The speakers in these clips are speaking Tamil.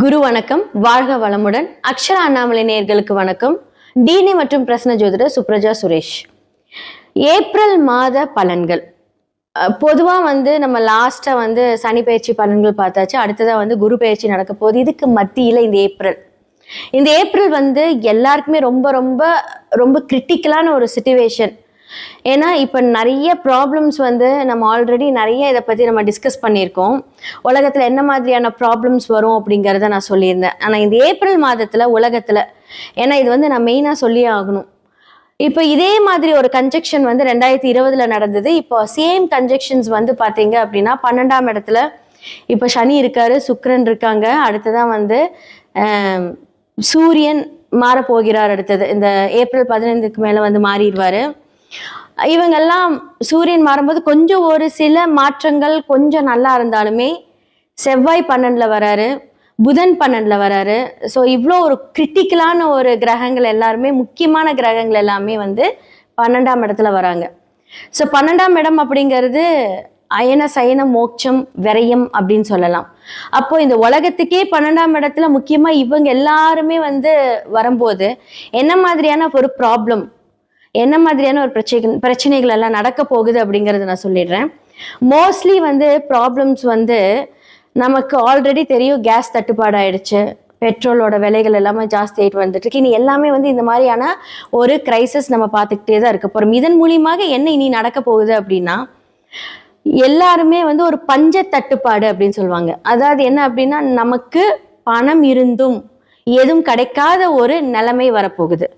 குரு வணக்கம், வாழ்க வளமுடன். அக்ஷரா அண்ணாமலை நேயர்களுக்கு வணக்கம். டிஎன்ஏ மற்றும் பிரசன்ன ஜோதிடர் சுப்ரஜா சுரேஷ். ஏப்ரல் மாத பலன்கள் பொதுவா நம்ம லாஸ்டா சனி பயிற்சி பலன்கள் பார்த்தாச்சு. அடுத்ததா குரு பயிற்சி நடக்க போகுது. இதுக்கு மத்தியில இந்த ஏப்ரல் எல்லாருக்குமே ரொம்ப ரொம்ப ரொம்ப கிரிட்டிக்கலான ஒரு சிச்சுவேஷன். ஏன்னா இப்போ நிறைய ப்ராப்ளம்ஸ் நம்ம ஆல்ரெடி நிறைய இதை பற்றி நம்ம டிஸ்கஸ் பண்ணியிருக்கோம். உலகத்தில் என்ன மாதிரியான ப்ராப்ளம்ஸ் வரும் அப்படிங்கிறத நான் சொல்லியிருந்தேன். ஆனால் இந்த ஏப்ரல் மாதத்தில் உலகத்தில், ஏன்னா இது நான் மெயினாக சொல்லியே ஆகணும். இப்போ இதே மாதிரி ஒரு கன்ஜெக்ஷன் 2020 நடந்தது. இப்போ சேம் கன்ஜெக்ஷன்ஸ் பார்த்தீங்க அப்படின்னா 12ஆம் இடத்துல இப்போ சனி இருக்காரு, சுக்கிரன் இருக்காங்க. அடுத்ததான் சூரியன் மாறப்போகிறார். அடுத்தது இந்த ஏப்ரல் 15க்கு மேலே மாறிடுவார். இவங்கெல்லாம் சூரியன் மாறும்போது கொஞ்சம் ஒரு சில மாற்றங்கள் கொஞ்சம் நல்லா இருந்தாலுமே செவ்வாய் 12ல வராரு, புதன் 12ல வராரு. ஸோ இவ்வளோ ஒரு கிரிட்டிக்கலான ஒரு கிரகங்கள் எல்லாருமே, முக்கியமான கிரகங்கள் எல்லாமே 12ஆம் இடத்துல வராங்க. ஸோ 12ஆம் இடம் அப்படிங்கிறது அயன சயன மோட்சம் விரயம் அப்படின்னு சொல்லலாம். அப்போ இந்த உலகத்துக்கே 12ஆம் இடத்துல முக்கியமா இவங்க எல்லாருமே வரும்போது என்ன மாதிரியான ஒரு ப்ராப்ளம், என்ன மாதிரியான ஒரு பிரச்சனைகள் எல்லாம் நடக்க போகுது அப்படிங்கறத நான் சொல்லிடுறேன். மோஸ்ட்லி ப்ராப்ளம்ஸ் நமக்கு ஆல்ரெடி தெரியும். கேஸ் தட்டுப்பாடு ஆயிடுச்சு, பெட்ரோலோட விலைகள் எல்லாமே ஜாஸ்தி ஆயிட்டு வந்துட்டு இருக்கு. இனி எல்லாமே இந்த மாதிரியான ஒரு கிரைசிஸ் நம்ம பார்த்துக்கிட்டே தான் இருக்க போறோம். இதன் மூலியமாக என்ன இனி நடக்க போகுது அப்படின்னா, எல்லாருமே ஒரு பஞ்ச தட்டுப்பாடு அப்படின்னு சொல்லுவாங்க. அதாவது என்ன அப்படின்னா, நமக்கு பணம் இருந்தும் எதுவும் கிடைக்காத ஒரு நிலைமை வரப்போகுது.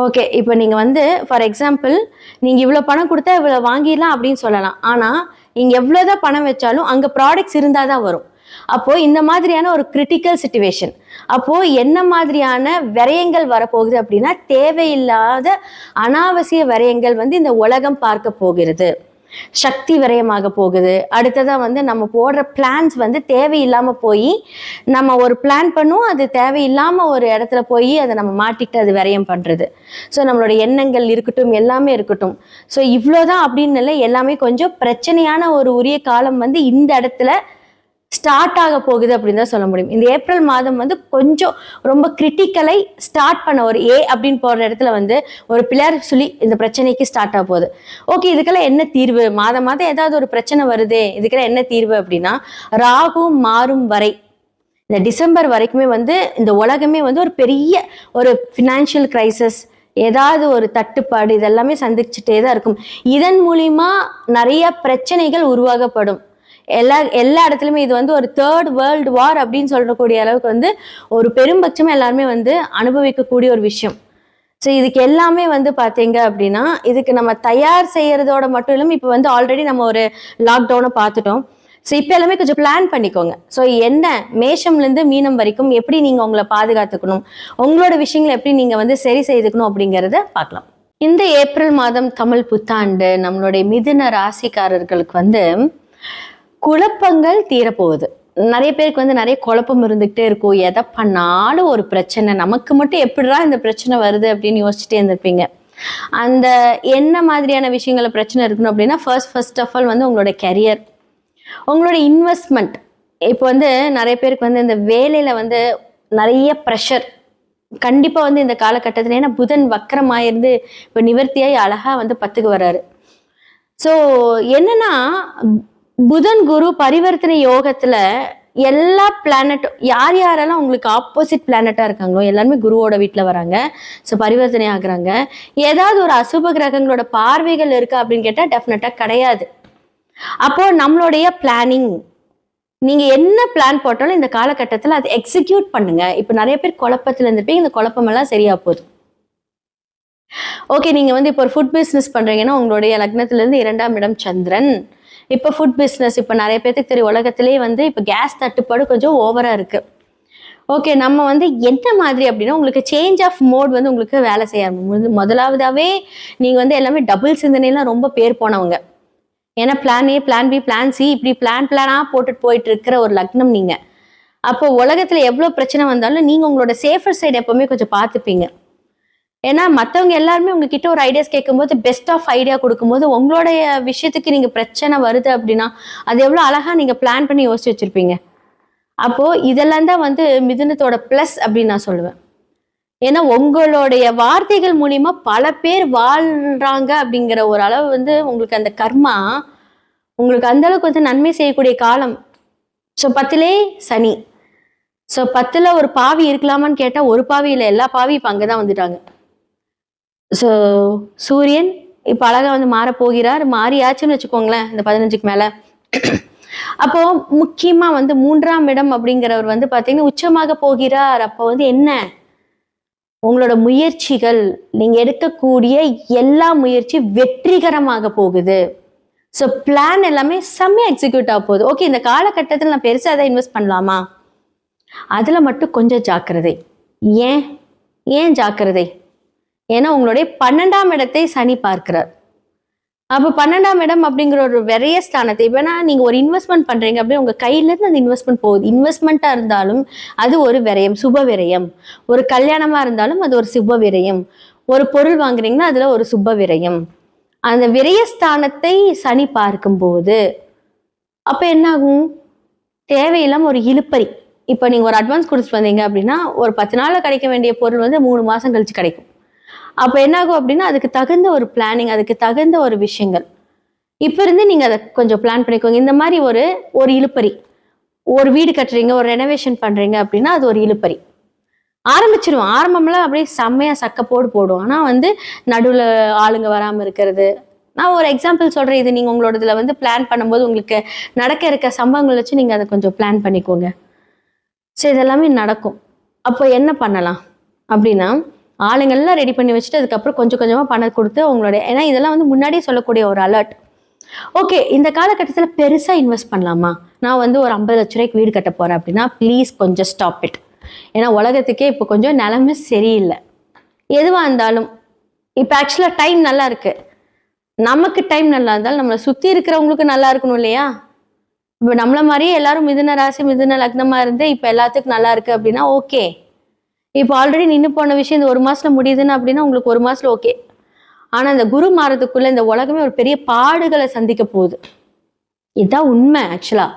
ஓகே, இப்போ நீங்கள் ஃபார் எக்ஸாம்பிள் நீங்கள் இவ்வளோ பணம் கொடுத்தா இவ்வளோ வாங்கிடலாம் அப்படின்னு சொல்லலாம். ஆனால் நீங்கள் எவ்வளோதான் பணம் வச்சாலும் அங்கே ப்ராடக்ட்ஸ் இருந்தால் தான் வரும். அப்போது இந்த மாதிரியான ஒரு கிரிட்டிக்கல் சிச்சுவேஷன். அப்போது என்ன மாதிரியான விரயங்கள் வரப்போகுது அப்படின்னா, தேவையில்லாத அனாவசிய விரயங்கள் இந்த உலகம் பார்க்க போகிறது. சக்தி விரயமாக போகுது. அடுத்ததா நம்ம போடுற பிளான்ஸ் தேவையில்லாம போய், நம்ம ஒரு பிளான் பண்ணுவோம், அது தேவையில்லாம ஒரு இடத்துல போய் அதை நம்ம மாட்டிக்கிட்டு அது விரயம் பண்றது. ஸோ நம்மளோட எண்ணங்கள் இருக்கட்டும், எல்லாமே இருக்கட்டும். ஸோ இவ்வளோதான் அப்படின்னு இல்லை, எல்லாமே கொஞ்சம் பிரச்சனையான ஒரு உரிய காலம் இந்த இடத்துல ஸ்டார்ட் ஆக போகுது அப்படின்னு தான் சொல்ல முடியும். இந்த ஏப்ரல் மாதம் கொஞ்சம் ரொம்ப கிரிட்டிக்கலை ஸ்டார்ட் பண்ண ஒரு அப்படின்னு போற இடத்துல ஒரு பிள்ளையார் சொல்லி இந்த பிரச்சனைக்கு ஸ்டார்ட் ஆக போகுது. ஓகே, இதுக்கெல்லாம் என்ன தீர்வு? மாதம் ஏதாவது ஒரு பிரச்சனை வருதே, இதுக்கெல்லாம் என்ன தீர்வு அப்படின்னா, ராகு மாறும் வரை இந்த டிசம்பர் வரைக்குமே இந்த உலகமே ஒரு பெரிய ஒரு ஃபினான்ஷியல் கிரைசிஸ், ஏதாவது ஒரு தட்டுப்பாடு இதெல்லாமே சந்திச்சுட்டே தான் இருக்கும். இதன் மூலியமா நிறைய பிரச்சனைகள் உருவாகப்படும். எல்லா இடத்துலையுமே இது ஒரு தேர்ட் வேர்ல்டு வார் அப்படின்னு சொல்லக்கூடிய அளவுக்கு ஒரு பெரும்பட்சமா எல்லாருமே அனுபவிக்கக்கூடிய ஒரு விஷயம். ஸோ இதுக்கு எல்லாமே பார்த்தீங்க அப்படின்னா, இதுக்கு நம்ம தயார் செய்யறதோட மட்டும் இல்லாமல் இப்போ ஆல்ரெடி நம்ம ஒரு லாக்டவுனை பார்த்துட்டோம். ஸோ இப்போ எல்லாமே கொஞ்சம் பிளான் பண்ணிக்கோங்க. ஸோ என்ன மேஷம்லேருந்து மீனம் வரைக்கும் எப்படி நீங்கள் உங்களை பாதுகாத்துக்கணும், உங்களோட விஷயங்களை எப்படி நீங்கள் சரி செய்துக்கணும் அப்படிங்கிறத பார்க்கலாம். இந்த ஏப்ரல் மாதம் தமிழ் புத்தாண்டு நம்மளுடைய மிதுன ராசிக்காரர்களுக்கு குழப்பங்கள் தீரப்போகுது. நிறைய பேருக்கு நிறைய குழப்பம் இருந்துகிட்டே இருக்கும். எதை பண்ணாலும் ஒரு பிரச்சனை, நமக்கு மட்டும் எப்படிடா இந்த பிரச்சனை வருது அப்படின்னு யோசிச்சுட்டே இருந்திருப்பீங்க. அந்த என்ன மாதிரியான விஷயங்கள பிரச்சனை இருக்கணும் அப்படின்னா, ஃபர்ஸ்ட் ஆஃப் ஆல் உங்களோட கெரியர், உங்களோட இன்வெஸ்ட்மெண்ட். இப்போ நிறைய பேருக்கு இந்த வேலையில நிறைய ப்ரெஷர் கண்டிப்பா இந்த காலகட்டத்தில். ஏன்னா புதன் வக்கரமாயிருந்து இப்போ நிவர்த்தியாய் அழகா 10க்கு வர்றாரு. ஸோ என்னன்னா, புதன் குரு பரிவர்த்தனை யோகத்துல எல்லா பிளானட்டும், யார் யாரெல்லாம் உங்களுக்கு ஆப்போசிட் பிளானட்டா இருக்காங்களோ எல்லாருமே குருவோட வீட்டுல வராங்க. ஸோ பரிவர்த்தனை ஆகுறாங்க. ஏதாவது ஒரு அசுப கிரகங்களோட பார்வைகள் இருக்கா அப்படின்னு கேட்டா டெஃபினட்டா கிடையாது. அப்போ நம்மளுடைய பிளானிங், நீங்க என்ன பிளான் போட்டாலும் இந்த காலகட்டத்தில் அதை எக்ஸிக்யூட் பண்ணுங்க. இப்போ நிறைய பேர் குழப்பத்துல இருந்துப்பீங்க, இந்த குழப்பம் எல்லாம் சரியா போகுது. ஓகே, நீங்க இப்போ ஒரு ஃபுட் பிஸ்னஸ் பண்றீங்கன்னா, உங்களுடைய லக்னத்துல இருந்து 2ஆம் இடம் சந்திரன். இப்போ ஃபுட் பிஸ்னஸ், இப்போ நிறைய பேருக்கு தெரியும், உலகத்திலே இப்போ கேஸ் தட்டுப்பாடு கொஞ்சம் ஓவரா இருக்கு. ஓகே, நம்ம என்ன மாதிரி அப்படின்னா, உங்களுக்கு சேஞ்ச் ஆஃப் மோட் உங்களுக்கு வேலை செய்ய முதலாவதாவே நீங்க எல்லாமே டபுள் சிந்தனைலாம் ரொம்ப பேர் போனவங்க. ஏன்னா plan A, plan B, plan C, இப்படி பிளானா போட்டுட்டு போயிட்டு இருக்கிற ஒரு லக்னம் நீங்க. அப்போ உலகத்துல எவ்வளவு பிரச்சனை வந்தாலும் நீங்க உங்களோட சேஃபர் சைடு எப்பவுமே கொஞ்சம் பார்த்துப்பீங்க. ஏன்னா மற்றவங்க எல்லாருமே உங்ககிட்ட ஒரு ஐடியாஸ் கேட்கும்போது பெஸ்ட் ஆஃப் ஐடியா கொடுக்கும்போது உங்களுடைய விஷயத்துக்கு நீங்க பிரச்சனை வருது அப்படின்னா அது எவ்வளவு அழகா நீங்க பிளான் பண்ணி யோசிச்சு வச்சிருப்பீங்க. அப்போ இதெல்லாம் தான் வந்து மிதுனத்தோட பிளஸ் அப்படின்னு நான் சொல்லுவேன். ஏன்னா உங்களுடைய வார்த்தைகள் மூலியமா பல பேர் வாழ்றாங்க அப்படிங்கிற ஒரு அளவு வந்து உங்களுக்கு அந்த கர்மா உங்களுக்கு அந்த அளவுக்கு வந்து நன்மை செய்யக்கூடிய காலம். ஸோ 10லே சனி. ஸோ 10ல் ஒரு பாவி இருக்கலாமான்னு கேட்டால் ஒரு பாவி இல்லை, எல்லா பாவி இப்போ அங்கே தான் வந்துட்டாங்க. ஸோ சூரியன் இப்போ அழகா வந்து மாறப்போகிறார், மாறியாச்சுன்னு வச்சுக்கோங்களேன் இந்த 15க்கு மேலே. அப்போ முக்கியமா வந்து 3ஆம் இடம் அப்படிங்கிறவர் வந்து பார்த்தீங்கன்னா உச்சமாக போகிறார். அப்போ வந்து என்ன, உங்களோட முயற்சிகள், நீங்க எடுக்கக்கூடிய எல்லா முயற்சி வெற்றிகரமாக போகுது. ஸோ பிளான் எல்லாமே செம்மையா எக்ஸிக்யூட் ஆக போகுது. ஓகே, இந்த காலகட்டத்தில் நான் பெருசாக அதை இன்வெஸ்ட் பண்ணலாமா, அதுல மட்டும் கொஞ்சம் ஜாக்கிரதை. ஏன் ஜாக்கிரதை? ஏன்னா உங்களுடைய 12ஆம் இடத்தை சனி பார்க்கிறார். அப்போ 12ஆம் இடம் அப்படிங்கிற ஒரு விரைய ஸ்தானத்தை, இப்போனா நீங்க ஒரு இன்வெஸ்ட்மெண்ட் பண்றீங்க அப்படின்னு உங்க கையில இருந்து அந்த இன்வெஸ்ட்மெண்ட் போகுது. இன்வெஸ்ட்மெண்ட்டா இருந்தாலும் அது ஒரு விரயம், சுப விரயம். ஒரு கல்யாணமா இருந்தாலும் அது ஒரு சுப விரயம். ஒரு பொருள் வாங்குறீங்கன்னா அதுல ஒரு சுப விரயம். அந்த விரயஸ்தானத்தை சனி பார்க்கும்போது அப்ப என்ன ஆகும், தேவையில்லாம ஒரு இழுப்பறி. இப்ப நீங்க ஒரு அட்வான்ஸ் கொடுத்துட்டு வந்தீங்க அப்படின்னா ஒரு 10 நாள்ல கிடைக்க வேண்டிய பொருள் வந்து 3 மாசம் கழிச்சு கிடைக்கும். அப்ப என்ன ஆகும் அப்படின்னா அதுக்கு தகுந்த ஒரு பிளானிங், அதுக்கு தகுந்த ஒரு விஷயங்கள் இப்ப இருந்து நீங்க அதை கொஞ்சம் பிளான் பண்ணிக்கோங்க. இந்த மாதிரி ஒரு இழுப்பறி, ஒரு வீடு கட்டுறீங்க, ஒரு ரெனோவேஷன் பண்றீங்க அப்படின்னா அது ஒரு இழுப்பறி. ஆரம்பிச்சிருவோம், ஆரம்பம்லாம் அப்படியே செம்மையா சக்கப்போடு போடும். ஆனா வந்து நடுவுல ஆளுங்க வராம இருக்கிறது. நான் ஒரு எக்ஸாம்பிள் சொல்றேன், இது நீங்க உங்களோட இதுல வந்து பிளான் பண்ணும்போது உங்களுக்கு நடக்க இருக்க சம்பவங்கள் வச்சு நீங்க அதை கொஞ்சம் பிளான் பண்ணிக்கோங்க. சரி, இதெல்லாமே நடக்கும். அப்போ என்ன பண்ணலாம் அப்படின்னா, ஆளுங்கள்லாம் ரெடி பண்ணி வச்சுட்டு அதுக்கப்புறம் கொஞ்சம் கொஞ்சமா பணம் கொடுத்து உங்களுடைய, ஏன்னா இதெல்லாம் வந்து முன்னாடியே சொல்லக்கூடிய ஒரு அலர்ட். ஓகே, இந்த காலகட்டத்தில் பெருசா இன்வெஸ்ட் பண்ணலாமா, நான் வந்து ஒரு 50 லட்ச ரூபாய்க்கு வீடு கட்ட போறேன் அப்படின்னா ப்ளீஸ் கொஞ்சம் ஸ்டாப் இட். ஏன்னா உலகத்துக்கே இப்போ கொஞ்சம் நிலைமை சரியில்லை. எதுவாக இருந்தாலும் இப்போ ஆக்சுவலாக டைம் நல்லா இருக்கு, நமக்கு டைம் நல்லா இருந்தாலும் நம்மளை சுற்றி இருக்கிறவங்களுக்கு நல்லா இருக்கணும் இல்லையா? இப்போ நம்மள மாதிரியே எல்லாரும் மிதுன ராசி மிதுன லக்னமா இருந்து இப்போ எல்லாத்துக்கும் நல்லா இருக்கு அப்படின்னா ஓகே. இப்போ ஆல்ரெடி நின்று போன விஷயம் இந்த 1 மாசத்துல முடியுதுன்னு அப்படின்னா உங்களுக்கு 1 மாசத்துல ஓகே. ஆனால் இந்த குரு மாறதுக்குள்ள இந்த உலகமே ஒரு பெரிய பாடுகளை சந்திக்க போகுது. இதுதான் உண்மை. ஆக்சுவலா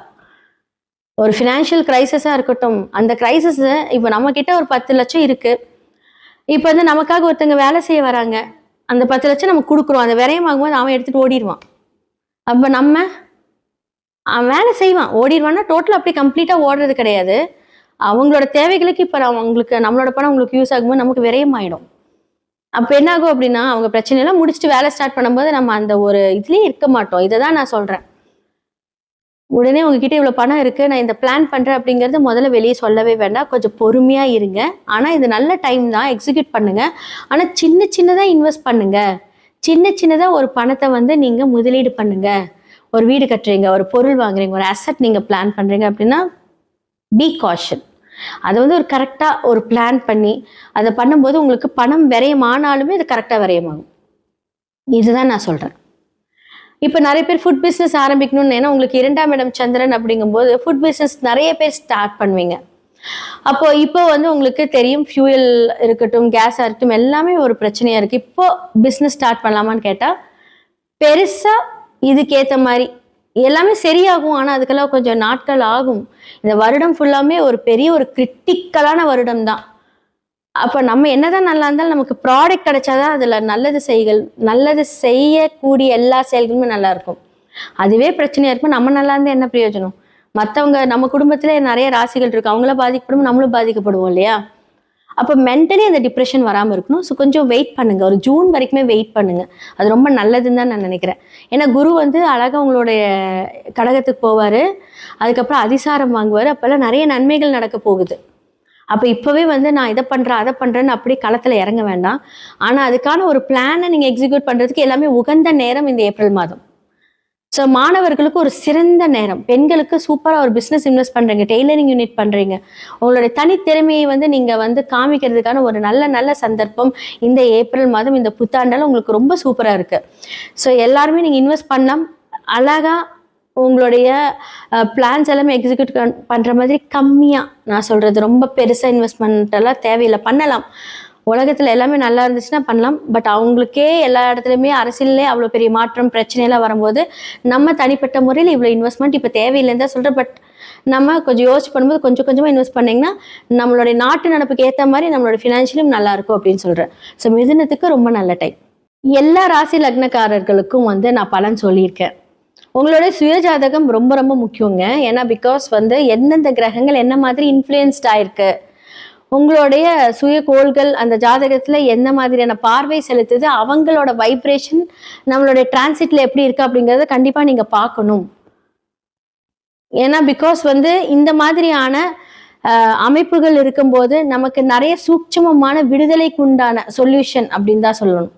ஒரு ஃபினான்ஷியல் கிரைசிஸாக இருக்கட்டும், அந்த கிரைசிஸ் இப்போ நம்ம கிட்ட ஒரு 10 லட்சம் இருக்கு. இப்போ வந்து நமக்காக ஒருத்தங்க வேலை செய்ய வராங்க, அந்த 10 லட்சம் நம்ம கொடுக்குறோம், அந்த விரயமாகும்போது அவன் எடுத்துட்டு ஓடிடுவான். அப்போ அவன் வேலை செய்வான், ஓடிடுவான்னா டோட்டலாக அப்படியே கம்ப்ளீட்டாக ஓடுறது கிடையாது. அவங்களோட தேவைகளுக்கு இப்போ அவங்களுக்கு நம்மளோட பணம் அவங்களுக்கு யூஸ் ஆகும்போது நமக்கு விரயமாயிடும். அப்போ என்ன ஆகும் அப்படின்னா அவங்க பிரச்சனையெல்லாம் முடிச்சுட்டு வேலை ஸ்டார்ட் பண்ணும்போது நம்ம அந்த ஒரு இதுலேயே இருக்க மாட்டோம். இதை தான் நான் சொல்கிறேன். உடனே உங்ககிட்ட இவ்வளோ பணம் இருக்குது, நான் இந்த பிளான் பண்ணுறேன் அப்படிங்கிறது முதல்ல வெளியே சொல்லவே வேண்டாம். கொஞ்சம் பொறுமையாக இருங்க. ஆனால் இது நல்ல டைம் தான், எக்ஸிக்யூட் பண்ணுங்கள். ஆனால் சின்ன சின்னதாக இன்வெஸ்ட் பண்ணுங்கள். சின்ன சின்னதாக ஒரு பணத்தை வந்து நீங்கள் முதலீடு பண்ணுங்கள். ஒரு வீடு கட்டுறீங்க, ஒரு பொருள் வாங்குறீங்க, ஒரு அசட் நீங்கள் பிளான் பண்ணுறீங்க அப்படின்னா பி காஷன். அதை வந்து ஒரு கரெக்டாக ஒரு பிளான் பண்ணி அதை பண்ணும்போது உங்களுக்கு பணம் விரயமானாலுமே அது கரெக்டாக விரயமாகும். இதுதான் நான் சொல்கிறேன். இப்போ நிறைய பேர் ஃபுட் பிஸ்னஸ் ஆரம்பிக்கணும்னு, ஏன்னா உங்களுக்கு 2ஆம் இடம் சந்திரன் அப்படிங்கும்போது ஃபுட் பிஸ்னஸ் நிறைய பேர் ஸ்டார்ட் பண்ணுவீங்க. அப்போ இப்போ வந்து உங்களுக்கு தெரியும், ஃபியூயல் இருக்கட்டும், கேஸாக இருக்கட்டும், எல்லாமே ஒரு பிரச்சனையாக இருக்குது. இப்போ பிஸ்னஸ் ஸ்டார்ட் பண்ணலாமான்னு கேட்டால் பெருசாக இதுக்கேற்ற மாதிரி எல்லாமே சரியாகும். ஆனால் அதுக்கெல்லாம் கொஞ்சம் நாட்கள் ஆகும். இந்த வருடம் ஃபுல்லாமே ஒரு பெரிய ஒரு கிரிட்டிக்கலான வருடம் தான். அப்போ நம்ம என்னதான் நல்லா இருந்தாலும் நமக்கு ப்ராடக்ட் கிடைச்சாதான் அதில் நல்லது செய்யக்கூடிய எல்லா செயல்களுமே நல்லா இருக்கும். அதுவே பிரச்சனையா இருக்கும். நம்ம நல்லா இருந்தால் என்ன பிரயோஜனம்? மற்றவங்க நம்ம குடும்பத்திலே நிறைய ராசிகள் இருக்கு, அவங்கள பாதிக்கப்படும், நம்மளும் பாதிக்கப்படுவோம் இல்லையா? அப்போ மென்டலி அந்த டிப்ரெஷன் வராமல் இருக்கணும். ஸோ கொஞ்சம் வெயிட் பண்ணுங்க, ஒரு ஜூன் வரைக்குமே வெயிட் பண்ணுங்க. அது ரொம்ப நல்லதுன்னு தான் நான் நினைக்கிறேன். ஏன்னா குரு வந்து அழகாக உங்களுடைய கடகத்துக்கு போவார், அதுக்கப்புறம் அதிசாரம் வாங்குவார். அப்போல்லாம் நிறைய நன்மைகள் நடக்க போகுது. அப்போ இப்போவே வந்து நான் இதை பண்ணுறேன் அதை பண்ணுறேன்னு அப்படியே களத்தில் இறங்க வேண்டாம். ஆனால் அதுக்கான ஒரு பிளானை நீங்கள் எக்ஸிக்யூட் பண்ணுறதுக்கு எல்லாமே உகந்த நேரம் இந்த ஏப்ரல் மாதம். ஸோ மாணவர்களுக்கு ஒரு சிறந்த நேரம். பெண்களுக்கு சூப்பராக ஒரு பிஸ்னஸ் இன்வெஸ்ட் பண்ணுறீங்க, டெய்லரிங் யூனிட் பண்ணுறீங்க, உங்களுடைய தனித்திறமையை வந்து நீங்கள் வந்து காமிக்கிறதுக்கான ஒரு நல்ல சந்தர்ப்பம் இந்த ஏப்ரல் மாதம், இந்த புத்தாண்டால் உங்களுக்கு ரொம்ப சூப்பராக இருக்குது. ஸோ எல்லாருமே நீங்கள் இன்வெஸ்ட் பண்ணலாம். அழகாக உங்களுடைய பிளான்ஸ் எல்லாமே எக்ஸிக்யூட் பண்ணுற மாதிரி கம்மியாக, நான் சொல்கிறது ரொம்ப பெருசாக இன்வெஸ்ட்மெண்ட் எல்லாம் தேவையில்லை, பண்ணலாம். உலகத்தில் எல்லாமே நல்லா இருந்துச்சுன்னா பண்ணலாம். பட் அவங்களுக்கே எல்லா இடத்துலையுமே அரசியலே அவ்வளோ பெரிய மாற்றம் பிரச்சனையெல்லாம் வரும்போது நம்ம தனிப்பட்ட முறையில் இவ்வளோ இன்வெஸ்ட்மெண்ட் இப்போ தேவையில்லைன்னு தான் சொல்கிறேன். பட் நம்ம கொஞ்சம் யோசிச்சு பண்ணும்போது கொஞ்சம் கொஞ்சமாக இன்வெஸ்ட் பண்ணிங்கன்னா நம்மளுடைய நாட்டு நடப்புக்கு ஏற்ற மாதிரி நம்மளோட ஃபினான்ஷியலும் நல்லா இருக்கும் அப்படின்னு சொல்கிறேன். ஸோ மிதுனத்துக்கு ரொம்ப நல்ல டைம். எல்லா ராசி லக்னக்காரர்களுக்கும் வந்து நான் பலன் சொல்லியிருக்கேன். உங்களுடைய சுயஜாதகம் ரொம்ப ரொம்ப முக்கியங்க. ஏன்னா பிகாஸ் வந்து எந்தெந்த கிரகங்கள் என்ன மாதிரி இன்ஃப்ளூயன்ஸ்ட் ஆயிருக்கு, உங்களுடைய சுய கோள்கள் அந்த ஜாதகத்துல என்ன மாதிரியான பார்வை செலுத்துது, அவங்களோட வைப்ரேஷன் நம்மளுடைய டிரான்சிட்ல எப்படி இருக்கு அப்படிங்கறத கண்டிப்பா நீங்க பார்க்கணும். ஏன்னா பிகாஸ் வந்து இந்த மாதிரியான அமைப்புகள் இருக்கும்போது நமக்கு நிறைய சூட்சமமான விடுதலைக்கு உண்டான சொல்யூஷன் அப்படின்னு தான் சொல்லணும்.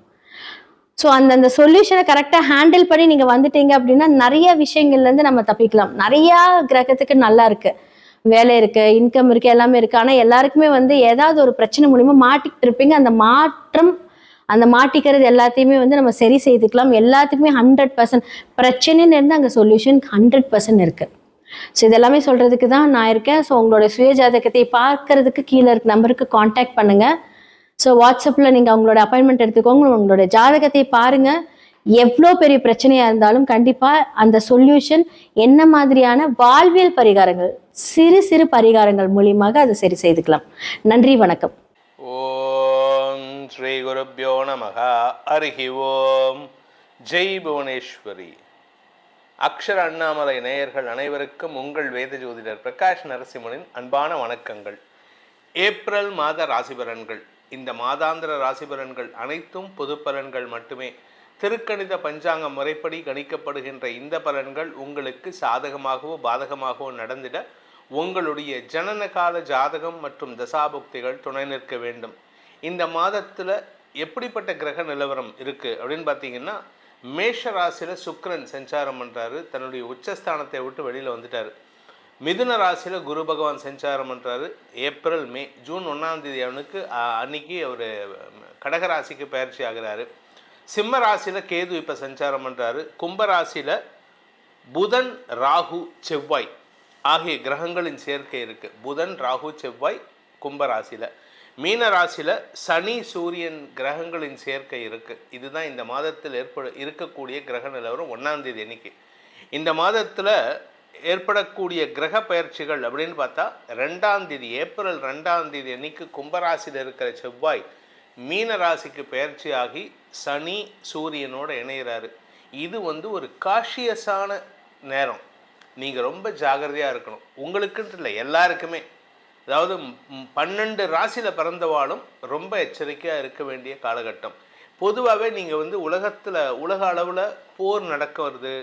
ஸோ அந்த சொல்யூஷனை கரெக்டாக ஹேண்டில் பண்ணி நீங்கள் வந்துட்டீங்க அப்படின்னா நிறைய விஷயங்கள்லேருந்து நம்ம தப்பிக்கலாம். நிறையா கிரகத்துக்கு நல்லா இருக்கு, வேலை இருக்கு, இன்கம் இருக்கு, எல்லாமே இருக்கு. ஆனால் எல்லாருக்குமே வந்து ஏதாவது ஒரு பிரச்சனை மூலியமா மாட்டிக்கிட்டு இருப்பீங்க. அந்த மாற்றம், அந்த மாட்டிக்கிறது எல்லாத்தையுமே வந்து நம்ம சரி செய்துக்கலாம். எல்லாத்துக்குமே 100% பிரச்சனைன்னு இருந்து அங்கே சொல்யூஷன் 100% இருக்கு. ஸோ இதெல்லாமே சொல்றதுக்கு தான் நான் இருக்கேன். ஸோ உங்களோட சுய ஜாதகத்தை பார்க்கறதுக்கு கீழே இருக்க நம்பருக்கு காண்டாக்ட் பண்ணுங்க. ஸோ வாட்ஸ்அப்பில் நீங்கள் அவங்களோட அப்பாயின்மெண்ட் எடுத்துக்கோங்க, உங்களோட ஜாதகத்தை பாருங்க. எவ்வளோ பெரிய பிரச்சனையாக இருந்தாலும் கண்டிப்பாக அந்த சொல்யூஷன் என்ன மாதிரியான வாழ்வியல் பரிகாரங்கள், சிறு சிறு பரிகாரங்கள் மூலியமாக அதை சரி செய்துக்கலாம். நன்றி, வணக்கம். ஓம் ஸ்ரீ குருப்யோ நமஹ. ஹரிஹி ஓம். ஜெய் புவனேஸ்வரி. அக்ஷர அண்ணாமலை நேயர்கள் அனைவருக்கும் உங்கள் வேத ஜோதிடர் பிரகாஷ் நரசிம்மனின் அன்பான வணக்கங்கள். ஏப்ரல் மாத ராசிபலன்கள். இந்த மாதாந்திர ராசிபலன்கள் அனைத்தும் பொது பலன்கள் மட்டுமே. திருக்கணித பஞ்சாங்க முறைப்படி கணிக்கப்படுகின்ற இந்த பலன்கள் உங்களுக்கு சாதகமாகவோ பாதகமாகவோ நடந்திட உங்களுடைய ஜனன கால ஜாதகம் மற்றும் தசாபுக்திகள் துணை நிற்க வேண்டும். இந்த மாதத்தில் எப்படிப்பட்ட கிரக நிலவரம் இருக்குது அப்படின்னு பார்த்தீங்கன்னா, மேஷ ராசியில் சுக்கிரன் சஞ்சாரம் பண்ணுறாரு, தன்னுடைய உச்சஸ்தானத்தை விட்டு வெளியில் வந்துட்டார். மிதுன ராசியில் குரு பகவான் சஞ்சாரம் பண்ணுறாரு. ஏப்ரல் மே ஜூன் 1ஆம் தேதி அவனுக்கு அன்னைக்கு அவர் கடகராசிக்கு பயிற்சி ஆகிறாரு. சிம்ம ராசியில் கேது இப்போ சஞ்சாரம் பண்ணுறாரு. கும்பராசியில் புதன் ராகு செவ்வாய் ஆகிய கிரகங்களின் சேர்க்கை இருக்குது. புதன் ராகு செவ்வாய் கும்பராசியில். மீன ராசியில் சனி சூரியன் கிரகங்களின் சேர்க்கை இருக்குது. இதுதான் இந்த மாதத்தில் இருக்கக்கூடிய கிரக நிலவரம் 1ஆம் தேதி அன்னைக்கு. இந்த மாதத்தில் ஏற்படக்கூடிய கிரக பயிற்சிகள் அப்படின்னு பார்த்தா 2ஆம் தேதி ஏப்ரல் 2ஆம் தேதி அன்னைக்கு கும்பராசியில் இருக்கிற செவ்வாய் மீன ராசிக்கு பயிற்சி ஆகி சனி சூரியனோட இணைகிறாரு. இது வந்து ஒரு காஷியஸான நேரம். நீங்கள் ரொம்ப ஜாகிரதையாக இருக்கணும். உங்களுக்குன்ட்டு இல்லை, எல்லாருக்குமே. அதாவது 12 ராசியில் பிறந்தவாளும் ரொம்ப எச்சரிக்கையாக இருக்க வேண்டிய காலகட்டம். பொதுவாகவே நீங்கள் வந்து உலக அளவில் போர் நடக்க வருது,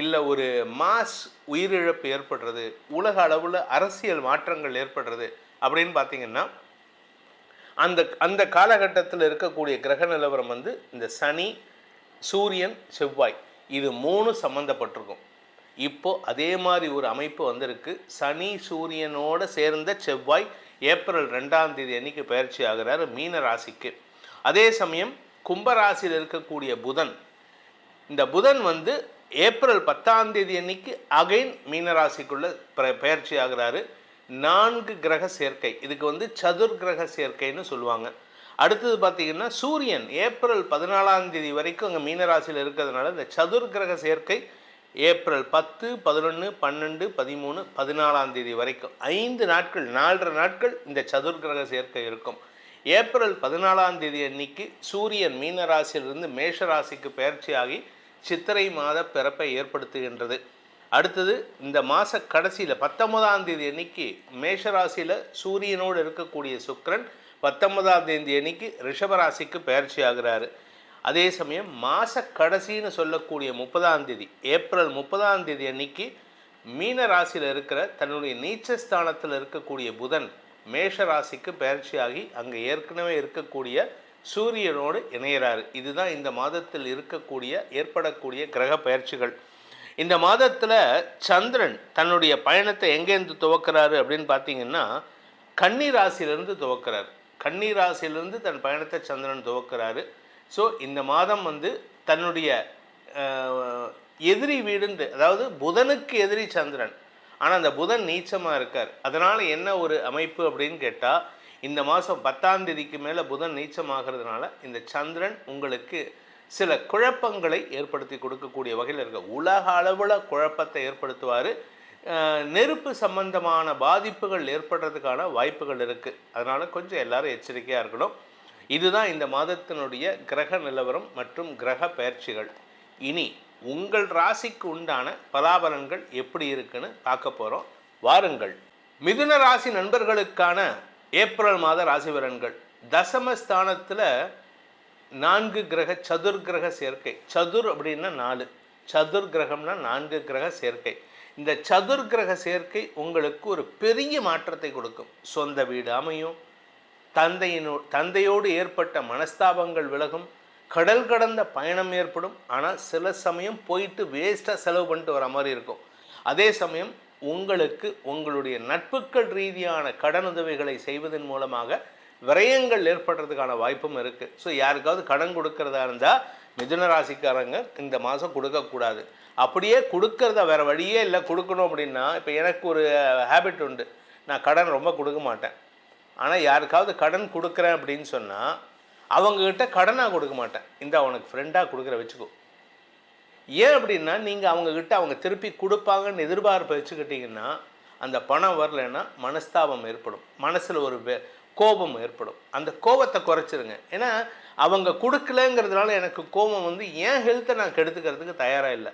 இல்லை ஒரு மாஸ் உயிரிழப்பு ஏற்படுறது, உலக அளவில் அரசியல் மாற்றங்கள் ஏற்படுறது அப்படின்னு பார்த்தீங்கன்னா அந்த காலகட்டத்தில் இருக்கக்கூடிய கிரக நிலவரம் வந்து இந்த சனி சூரியன் செவ்வாய் இது 3 சம்மந்தப்பட்டிருக்கும். இப்போது அதே மாதிரி ஒரு அமைப்பு வந்திருக்கு. சனி சூரியனோடு சேர்ந்த செவ்வாய் ஏப்ரல் 2ஆம் தேதி அன்னைக்கு பயிற்சி ஆகிறார் மீன ராசிக்கு. அதே சமயம் கும்பராசியில் இருக்கக்கூடிய புதன், இந்த புதன் வந்து ஏப்ரல் 10ஆம் தேதி அன்னைக்கு அகைன் மீனராசிக்குள்ள பயிற்சி ஆகிறாரு. 4 கிரக சேர்க்கை. இதுக்கு வந்து சதுர் கிரக சேர்க்கைன்னு சொல்லுவாங்க. அடுத்தது பார்த்தீங்கன்னா சூரியன் ஏப்ரல் 14ஆம் தேதி வரைக்கும் அங்கே மீனராசியில் இருக்கிறதுனால இந்த சதுர் கிரக சேர்க்கை ஏப்ரல் 10, 11, 12, 13, 14ஆம் தேதி வரைக்கும் 5 நாட்கள், 4.5 நாட்கள் இந்த சதுர் கிரக சேர்க்கை இருக்கும். ஏப்ரல் 14ஆம் தேதி அன்னைக்கு சூரியன் மீனராசியிலிருந்து மேஷராசிக்கு பயிற்சி ஆகி சித்திரை மாத பிறப்பை ஏற்படுத்துகின்றது. அடுத்தது இந்த மாத கடைசியில் 19ஆம் தேதி அன்னைக்கு மேஷராசியில் சூரியனோடு இருக்கக்கூடிய சுக்கிரன் 19ஆம் தேதி அன்னைக்கு ரிஷபராசிக்கு பயிற்சி ஆகிறாரு. அதே சமயம் மாத கடைசின்னு சொல்லக்கூடிய 30ஆம் தேதி ஏப்ரல் 30ஆம் தேதி அன்னைக்கு மீன ராசியில் இருக்கிற தன்னுடைய நீச்சஸ்தானத்தில் இருக்கக்கூடிய புதன் மேஷ ராசிக்கு பயிற்சி ஆகி அங்கே ஏற்கனவே இருக்கக்கூடிய சூரியனோடு இணைகிறாரு. இதுதான் இந்த மாதத்தில் ஏற்படக்கூடிய கிரக பயிற்சிகள். இந்த மாதத்தில் சந்திரன் தன்னுடைய பயணத்தை எங்கேருந்து துவக்கிறாரு அப்படின்னு பார்த்தீங்கன்னா கன்னி ராசியிலிருந்து துவக்கிறார். கன்னி ராசியிலிருந்து தன் பயணத்தை சந்திரன் துவக்கிறாரு. ஸோ இந்த மாதம் வந்து தன்னுடைய எதிரி வீடுண்டு, அதாவது புதனுக்கு எதிரி சந்திரன், ஆனால் அந்த புதன் நீச்சமாக இருக்கார். அதனால் என்ன ஒரு அமைப்பு அப்படின்னு கேட்டால், இந்த மாதம் 10ஆம் தேதிக்கு மேலே புதன் நீச்சமாகிறதுனால இந்த சந்திரன் உங்களுக்கு சில குழப்பங்களை ஏற்படுத்தி கொடுக்கக்கூடிய வகையில் இருக்க, உலக அளவில் குழப்பத்தை ஏற்படுத்துவார். நெருப்பு சம்பந்தமான பாதிப்புகள் ஏற்படுறதுக்கான வாய்ப்புகள் இருக்குது. அதனால் கொஞ்சம் எல்லாரும் எச்சரிக்கையாக இருக்கணும். இதுதான் இந்த மாதத்தினுடைய கிரக நிலவரம் மற்றும் கிரக பயிற்சிகள். இனி உங்கள் ராசிக்கு உண்டான பலாபலன்கள் எப்படி இருக்குன்னு பார்க்க போகிறோம். வாருங்கள். மிதுன ராசி நண்பர்களுக்கான ஏப்ரல் மாத ராசி பலன்கள். தசமஸ்தானத்தில் 4 கிரக சதுர்கிரக சேர்க்கை. சதுர் அப்படின்னா 4, சதுர் கிரகம்னா 4 கிரக சேர்க்கை. இந்த சதுர்கிரக சேர்க்கை உங்களுக்கு ஒரு பெரிய மாற்றத்தை கொடுக்கும். சொந்த வீடு அமையும், தந்தையோடு ஏற்பட்ட மனஸ்தாபங்கள் விலகும், கடல் கடந்த பயணம் ஏற்படும். ஆனால் சில சமயம் போயிட்டு வேஸ்ட்டாக செலவு பண்ணிட்டு வர மாதிரி இருக்கும். அதே சமயம் உங்களுக்கு உங்களுடைய நட்புகள் ரீதியான கடனுதவிகளை செய்வதன் மூலமாக விரயங்கள் ஏற்படுறதுக்கான வாய்ப்பும் இருக்குது. ஸோ யாருக்காவது கடன் கொடுக்கறதா இருந்தால் மிதுன ராசிக்காரங்க இந்த மாதம் கொடுக்கக்கூடாது. அப்படியே கொடுக்கறத வேறு வழியே இல்லை கொடுக்கணும் அப்படின்னா, இப்போ எனக்கு ஒரு ஹேபிட் உண்டு, நான் கடன் ரொம்ப கொடுக்க மாட்டேன். ஆனால் யாருக்காவது கடன் கொடுக்குறேன் அப்படின்னு சொன்னால் அவங்கக்கிட்ட கடனாக கொடுக்க மாட்டேன், இந்த அவனுக்கு ஃப்ரெண்டாக கொடுக்குற வச்சுக்கோ. ஏன் அப்படின்னா, நீங்கள் அவங்கக்கிட்ட அவங்க திருப்பி கொடுப்பாங்கன்னு எதிர்பார்ப்பு வச்சுக்கிட்டிங்கன்னா அந்த பணம் வரலைன்னா மனஸ்தாபம் ஏற்படும், மனசில் ஒரு கோபம் ஏற்படும். அந்த கோபத்தை குறைச்சிருங்க. ஏன்னா அவங்க கொடுக்கலங்கிறதுனால எனக்கு கோபம் வந்து என் ஹெல்த்தை நான் கெடுத்துக்கிறதுக்கு தயாராக இல்லை.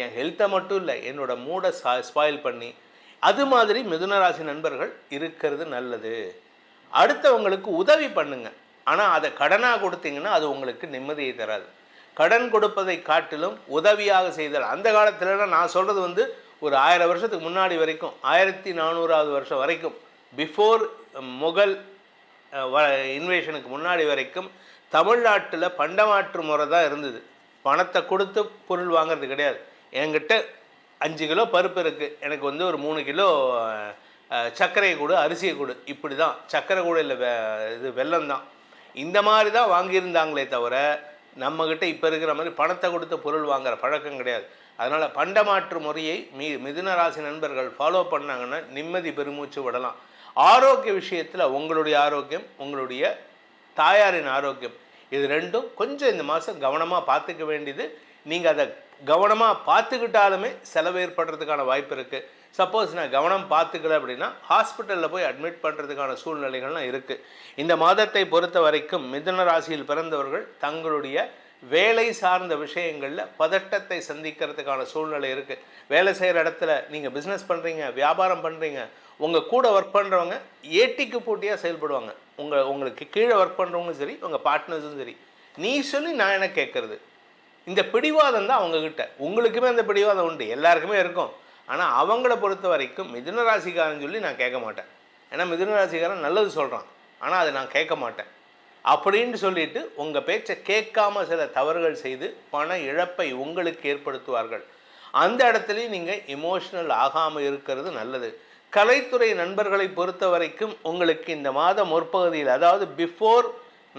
என் ஹெல்த்தை மட்டும் இல்லை, என்னோட மூடை ஸ்பாயில் பண்ணி. அது மாதிரி மிதுன ராசி நண்பர்கள் இருக்கிறது நல்லது. அடுத்தவங்களுக்கு உதவி பண்ணுங்க. ஆனால் அதை கடனாக கொடுத்தீங்கன்னா அது உங்களுக்கு நிம்மதியை தராது. கடன் கொடுப்பதை காட்டிலும் உதவியாக செய்தல். அந்த காலத்தில் நான் சொல்கிறது வந்து ஒரு 1000 வருஷத்துக்கு முன்னாடி வரைக்கும், 1400வது வருஷம் வரைக்கும், பிஃபோர் முகல் இன்வேஷனுக்கு முன்னாடி வரைக்கும் தமிழ்நாட்டில் பண்டமாற்று முறை தான் இருந்தது. பணத்தை கொடுத்து பொருள் வாங்கிறது கிடையாது. என்கிட்ட 5 கிலோ பருப்பு இருக்குது, எனக்கு வந்து ஒரு 3 கிலோ சர்க்கரையை கொடு, அரிசியை கொடு, இப்படி தான். சர்க்கரை கூட இல்லை, இது வெல்லம் தான். இந்த மாதிரி தான் வாங்கியிருந்தாங்களே தவிர நம்மக்கிட்ட இப்போ இருக்கிற மாதிரி பணத்தை கொடுத்து பொருள் வாங்குகிற பழக்கம் கிடையாது. அதனால் பண்டமாற்று முறையை மிதுன ராசி நண்பர்கள் ஃபாலோ பண்ணாங்கன்னா நிம்மதி பெருமூச்சு விடலாம். ஆரோக்கிய விஷயத்தில் உங்களுடைய ஆரோக்கியம், உங்களுடைய தாயாரின் ஆரோக்கியம், இது ரெண்டும் கொஞ்சம் இந்த மாதம் கவனமாக பார்த்துக்க வேண்டியது. நீங்கள் அதை கவனமாக பார்த்துக்கிட்டாலுமே செலவு ஏற்படுறதுக்கான வாய்ப்பு இருக்குது. சப்போஸ் நான் கவனம் பார்த்துக்கல அப்படின்னா ஹாஸ்பிட்டலில் போய் அட்மிட் பண்ணுறதுக்கான சூழ்நிலைகள்லாம் இருக்குது. இந்த மாதத்தை பொறுத்த வரைக்கும் மிதுன ராசியில் பிறந்தவர்கள் தங்களுடைய வேலை சார்ந்த விஷயங்களில் பதட்டத்தை சந்திக்கிறதுக்கான சூழ்நிலை இருக்குது. வேலை செய்கிற இடத்துல நீங்கள் பிஸ்னஸ் பண்ணுறீங்க, வியாபாரம் பண்ணுறீங்க, உங்கள் கூட ஒர்க் பண்ணுறவங்க ஏட்டிக்கு போட்டியாக செயல்படுவாங்க. உங்களுக்கு கீழே ஒர்க் பண்ணுறவங்களும் சரி, உங்கள் பார்ட்னர்ஸும் சரி, நீ சொல்லி நான் என்ன கேட்குறது, இந்த பிடிவாதம் தான் அவங்கக்கிட்ட. உங்களுக்குமே அந்த பிடிவாதம் உண்டு, எல்லாருக்குமே இருக்கும். ஆனால் அவங்கள பொறுத்த வரைக்கும் மிதுன ராசிக்காரன் சொல்லி நான் கேட்க மாட்டேன். ஏன்னா மிதுன ராசிக்காரன் நல்லது சொல்கிறான், ஆனால் அதை நான் கேட்க மாட்டேன் அப்படின்னு சொல்லிட்டு உங்கள் பேச்சை கேட்காம சில தவறுகள் செய்து பண இழப்பை உங்களுக்கு ஏற்படுத்துவார்கள். அந்த இடத்துலையும் நீங்கள் எமோஷ்னல் ஆகாமல் இருக்கிறது நல்லது. கலைத்துறை நண்பர்களை பொறுத்த வரைக்கும் உங்களுக்கு இந்த மாதம் முற்பகுதியில், அதாவது பிஃபோர்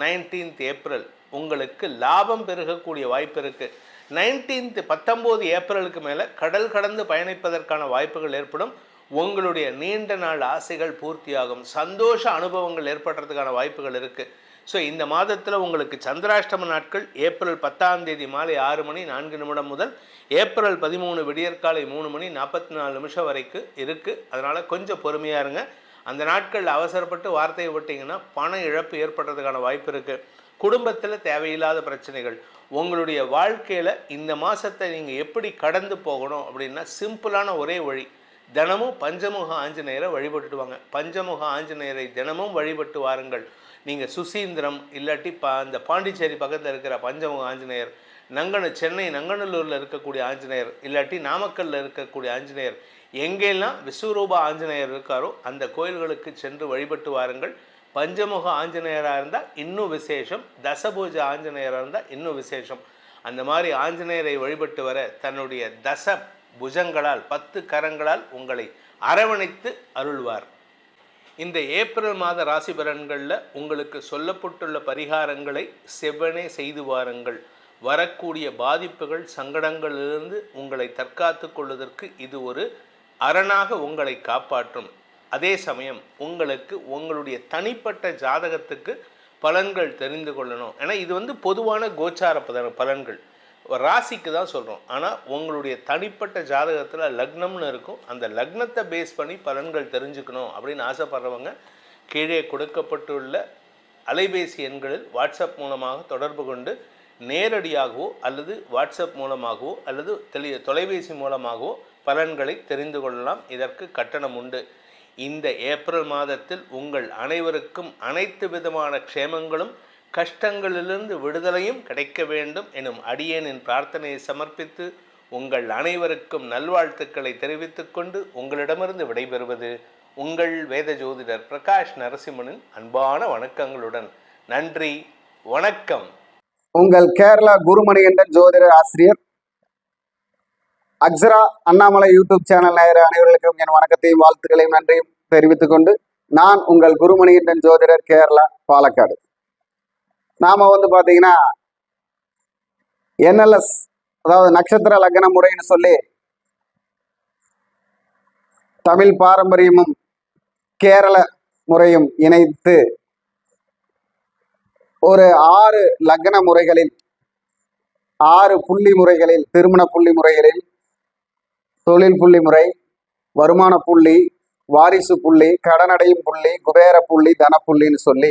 19th ஏப்ரல், உங்களுக்கு லாபம் பெருகக்கூடிய வாய்ப்பு இருக்குது. 19 ஏப்ரலுக்கு மேலே கடல் கடந்து பயணிப்பதற்கான வாய்ப்புகள் ஏற்படும். உங்களுடைய நீண்ட நாள் ஆசைகள் பூர்த்தியாகும். சந்தோஷ அனுபவங்கள் ஏற்படுறதுக்கான வாய்ப்புகள் இருக்குது. ஸோ இந்த மாதத்தில் உங்களுக்கு சந்திராஷ்டம நாட்கள் ஏப்ரல் 10 மாலை 6:04 முதல் ஏப்ரல் 13 விடியற்காலை 3:44 வரைக்கும் இருக்குது. அதனால் கொஞ்சம் பொறுமையாக இருங்க. அந்த நாட்களில் அவசரப்பட்டு வார்த்தையை விட்டிங்கன்னா பண இழப்பு ஏற்படுறதுக்கான வாய்ப்பு இருக்குது. குடும்பத்தில் தேவையில்லாத பிரச்சனைகள். உங்களுடைய வாழ்க்கையில் இந்த மாதத்தை நீங்கள் எப்படி கடந்து போகணும் அப்படின்னா சிம்பிளான ஒரே வழி, தினமும் பஞ்சமுக ஆஞ்சநேயரை வழிபட்டுட்டு வாங்க. பஞ்சமுக ஆஞ்சநேயரை தினமும் வழிபட்டு வாருங்கள். நீங்கள் சுசீந்திரம் இல்லாட்டி அந்த பாண்டிச்சேரி பக்கத்தில் இருக்கிற பஞ்சமுக ஆஞ்சநேயர், சென்னை நங்கநல்லூரில் இருக்கக்கூடிய ஆஞ்சநேயர், இல்லாட்டி நாமக்கல்லில் இருக்கக்கூடிய ஆஞ்சநேயர், எங்கெல்லாம் விஸ்வரூப ஆஞ்சநேயர் இருக்காரோ அந்த கோயில்களுக்கு சென்று வழிபட்டு வாருங்கள். பஞ்சமுக ஆஞ்சநேயராக இருந்தால் இன்னும் விசேஷம், தசபூஜ ஆஞ்சநேயராக இருந்தால் இன்னும் விசேஷம். அந்த மாதிரி ஆஞ்சநேயரை வழிபட்டு வர தன்னுடைய தச புஜங்களால் 10 கரங்களால் உங்களை அரவணைத்து அருள்வார். இந்த ஏப்ரல் மாத ராசி பலன்களில் உங்களுக்கு சொல்லப்பட்டுள்ள பரிகாரங்களை செவ்வனே செய்து வாருங்கள். வரக்கூடிய பாதிப்புகள் சங்கடங்களிலிருந்து உங்களை தற்காத்து கொள்வதற்கு இது ஒரு அரணாக உங்களை காப்பாற்றும். அதே சமயம் உங்களுக்கு உங்களுடைய தனிப்பட்ட ஜாதகத்துக்கு பலன்கள் தெரிந்து கொள்ளணும். ஏன்னா இது பொதுவான கோச்சார பலன்கள். ராசிக்கு தான் சொல்கிறோம். ஆனால் உங்களுடைய தனிப்பட்ட ஜாதகத்தில் லக்னம்னு இருக்கும். அந்த லக்னத்தை பேஸ் பண்ணி பலன்கள் தெரிஞ்சுக்கணும் அப்படின்னு ஆசைப்படுறவங்க கீழே கொடுக்கப்பட்டுள்ள அலைபேசி எண்களில் வாட்ஸ்அப் மூலமாக தொடர்பு கொண்டு நேரடியாகவோ அல்லது வாட்ஸ்அப் மூலமாகவோ அல்லது தொலைபேசி மூலமாகவோ பலன்களை தெரிந்து கொள்ளலாம். இதற்கு கட்டணம் உண்டு. இந்த ஏப்ரல் மாதத்தில் உங்கள் அனைவருக்கும் அனைத்து விதமான க்ஷேமங்களும் கஷ்டங்களிலிருந்து விடுதலையும் கிடைக்க வேண்டும் எனும் அடியேனின் பிரார்த்தனையை சமர்ப்பித்து உங்கள் அனைவருக்கும் நல்வாழ்த்துக்களை தெரிவித்துக் கொண்டு உங்களிடமிருந்து விடைபெறுவது உங்கள் வேத ஜோதிடர் பிரகாஷ் நரசிம்மனின் அன்பான வணக்கங்களுடன். நன்றி, வணக்கம். உங்கள் கேரளா குருமணிகண்டன் ஜோதிடர் ஆசிரியர் அக்ஷரா அண்ணாமலை யூடியூப் சேனல் நேயர் அனைவர்களுக்கும் என் வணக்கத்தையும் வாழ்த்துக்களையும் நன்றியும் தெரிவித்துக் கொண்டு நான் உங்கள் குருமணிகண்டன் ஜோதிடர் கேரளா பாலக்காடு. நாம பார்த்தீங்கன்னா என்எல்எஸ் அதாவது நட்சத்திர லக்ன முறைன்னு சொல்லி தமிழ் பாரம்பரியமும் கேரள முறையும் இணைத்து ஒரு 6 லக்ன முறைகளில் 6 புள்ளி முறைகளில் திருமண புள்ளி முறைகளில் தொழில் புள்ளி முறை, வருமான புள்ளி, வாரிசு புள்ளி, கடனடையும் புள்ளி, குபேர புள்ளி, தனப்புள்ளின்னு சொல்லி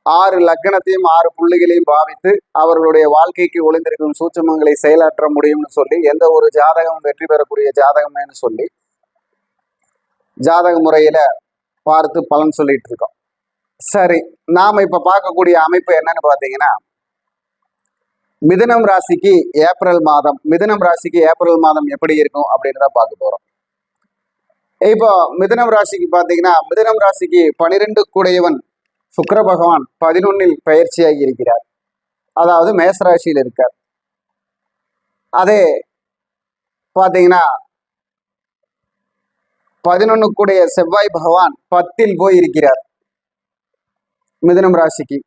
6 லக்னத்தையும் 6 புள்ளிகளையும் பாவித்து அவர்களுடைய வாழ்க்கைக்கு ஒளிந்திருக்கும் சூட்சுமங்களை செயலாற்ற முடியும்னு சொல்லி எந்த ஒரு ஜாதகம் வெற்றி பெறக்கூடிய ஜாதகம்னு சொல்லி ஜாதக முறையில பார்த்து பலன் சொல்லிட்டு இருக்கோம். சரி, நாம இப்ப பார்க்கக்கூடிய அமைப்பு என்னன்னு பாத்தீங்கன்னா மிதுனம் ராசிக்கு ஏப்ரல் மாதம் எப்படி இருக்கும் அப்படின்னு தான் பார்க்க போறோம். இப்போ மிதுனம் ராசிக்கு பாத்தீங்கன்னா மிதுனம் ராசிக்கு 12 கூடையவன் சுக்கிர பகவான் 11 பயிற்சியாகி இருக்கிறார். அதாவது மேசராசியில் இருக்கார். அதே பாத்தீங்கன்னா 11 கூடைய செவ்வாய் பகவான் 10 போய் இருக்கிறார். மிதுனம் ராசிக்கு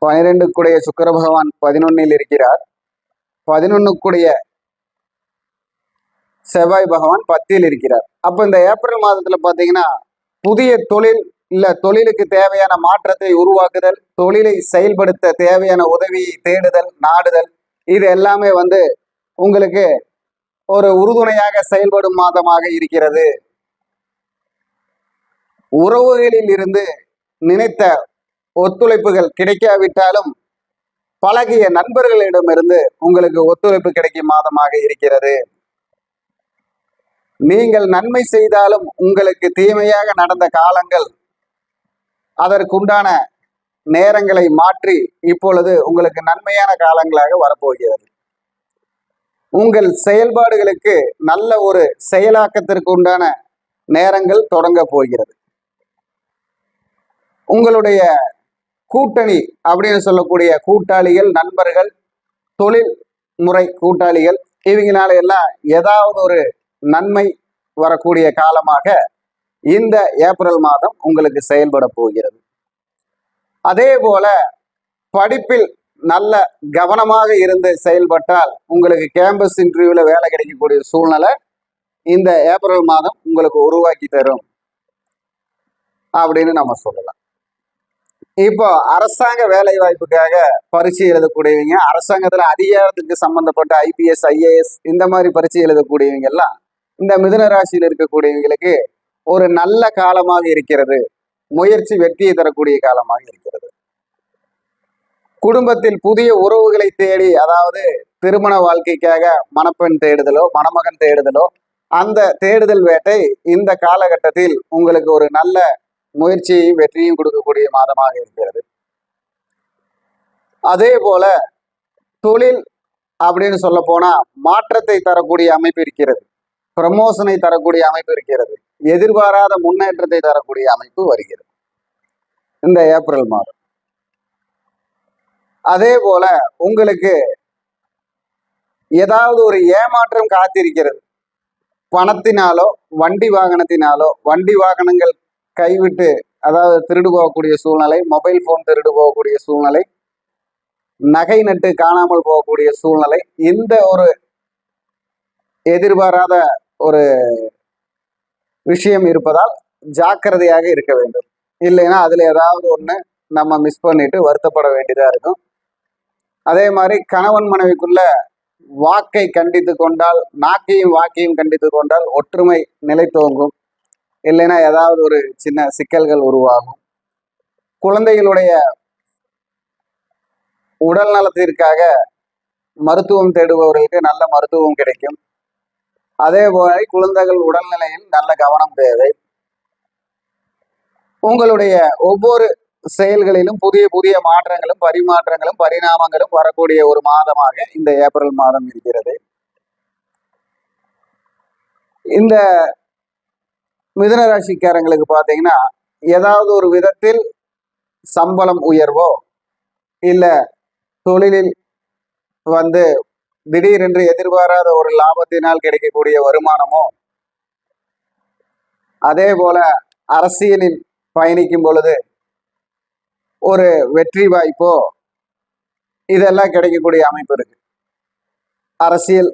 12 கூடைய சுக்கிர பகவான் 11 இருக்கிறார். 11 கூடைய செவ்வாய் பகவான் 10 இருக்கிறார். அப்ப இந்த ஏப்ரல் மாதத்துல பாத்தீங்கன்னா புதிய தொழிலுக்கு தேவையான மாற்றத்தை உருவாக்குதல், தொழிலை செயல்படுத்த தேவையான உதவியை தேடுதல், நாடுதல், இது எல்லாமே உங்களுக்கு ஒரு உறுதுணையாக செயல்படும் மாதமாக இருக்கிறது. உறவுகளில் இருந்து நினைத்த ஒத்துழைப்புகள் கிடைக்காவிட்டாலும் பழகிய நண்பர்களிடமிருந்து உங்களுக்கு ஒத்துழைப்பு கிடைக்கும் மாதமாக இருக்கிறது. நீங்கள் நன்மை செய்தாலும் உங்களுக்கு தீமையாக நடந்த காலங்கள் அதற்குண்டான நேரங்களை மாற்றி இப்பொழுது உங்களுக்கு நன்மையான காலங்களாக வரப்போகிறது. உங்கள் செயல்பாடுகளுக்கு நல்ல ஒரு செயலாக்கத்திற்கு உண்டான நேரங்கள் தொடங்க போகிறது. உங்களுடைய கூட்டணி அப்படின்னு சொல்லக்கூடிய கூட்டாளிகள், நண்பர்கள், தொழில் முறை கூட்டாளிகள், இவங்களால எல்லாம் ஏதாவது ஒரு நன்மை வரக்கூடிய காலமாக இந்த ஏப்ரல் மாதம் உங்களுக்கு செயல்பட போகிறது. அதே போல படிப்பில் நல்ல கவனமாக இருந்து செயல்பட்டால் உங்களுக்கு கேம்பஸ் இன்டர்வியூல வேலை கிடைக்கக்கூடிய சூழ்நிலை இந்த ஏப்ரல் மாதம் உங்களுக்கு உருவாக்கி தரும் அப்படின்னு நம்ம சொல்லலாம். இப்போ அரசாங்க வேலை வாய்ப்புக்காக பரீட்சை எழுதக்கூடியவங்க, அரசாங்கத்துல அதிகாரத்துக்கு சம்பந்தப்பட்ட IPS IAS இந்த மாதிரி பரீட்சை எழுதக்கூடியவங்க எல்லாம் இந்த மிதுன ராசியில் இருக்கக்கூடியவங்களுக்கு ஒரு நல்ல காலமாக இருக்கிறது. முயற்சி வெற்றியை தரக்கூடிய காலமாக இருக்கிறது. குடும்பத்தில் புதிய உறவுகளை தேடி, அதாவது திருமண வாழ்க்கைக்காக மணப்பெண் தேடுதலோ மணமகன் தேடுதலோ, அந்த தேடுதல் வேட்டை இந்த காலகட்டத்தில் உங்களுக்கு ஒரு நல்ல முயற்சியையும் வெற்றியும் கொடுக்கக்கூடிய மாதமாக இருக்கிறது. அதே போல தொழில் அப்படின்னு சொல்ல போனா மாற்றத்தை தரக்கூடிய அமைப்பு இருக்கிறது. ப்ரமோஷனை தரக்கூடிய அமைப்பு இருக்கிறது. எதிர்பாராத முன்னேற்றத்தை தரக்கூடிய அமைப்பு வருகிறது இந்த ஏப்ரல் மாதம். அதே போல உங்களுக்கு ஏதாவது ஒரு ஏமாற்றம் காத்திருக்கிறது. பணத்தினாலோ வண்டி வாகனத்தினாலோ, வண்டி வாகனங்கள் கைவிட்டு அதாவது திருடு போகக்கூடிய சூழ்நிலை, மொபைல் போன் திருடு போகக்கூடிய சூழ்நிலை, நகை நட்டு காணாமல் போகக்கூடிய சூழ்நிலை, இந்த ஒரு எதிர்பாராத ஒரு விஷயம் இருப்பதால் ஜாக்கிரதையாக இருக்க வேண்டும். இல்லைன்னா அதுல ஏதாவது ஒண்ணு நம்ம மிஸ் பண்ணிட்டு வருத்தப்பட வேண்டியதா இருக்கும். அதே மாதிரி கணவன் மனைவிக்குள்ள வாக்கை கண்டித்து கொண்டால், நாக்கையும் வாக்கையும் கண்டித்து கொண்டால் ஒற்றுமை நிலைத்தோங்கும். இல்லைன்னா ஏதாவது ஒரு சின்ன சிக்கல்கள் உருவாகும். குழந்தைகளுடைய உடல் நலத்திற்காக மருத்துவம் தேடுபவர்களுக்கு நல்ல மருத்துவம் கிடைக்கும். அதே போல குழந்தைகள் உடல்நிலையில் நல்ல கவனம் தேவை. உங்களுடைய ஒவ்வொரு செயல்களிலும் புதிய புதிய மாற்றங்களும் பரிமாற்றங்களும் பரிணாமங்களும் வரக்கூடிய ஒரு மாதமாக இந்த ஏப்ரல் மாதம் இருக்கிறது. இந்த மிதுன ராசிக்காரங்களுக்கு பார்த்தீங்கன்னா, ஏதாவது ஒரு விதத்தில் சம்பளம் உயர்வோ இல்ல தொழிலில் வந்து திடீரென்று எதிர்பாராத ஒரு லாபத்தினால் கிடைக்கக்கூடிய வருமானமோ, அதே போல அரசியலில் பயணிக்கும் பொழுது ஒரு வெற்றி வாய்ப்போ, இதெல்லாம் கிடைக்கக்கூடிய அமைப்பு இருக்கு. அரசியல்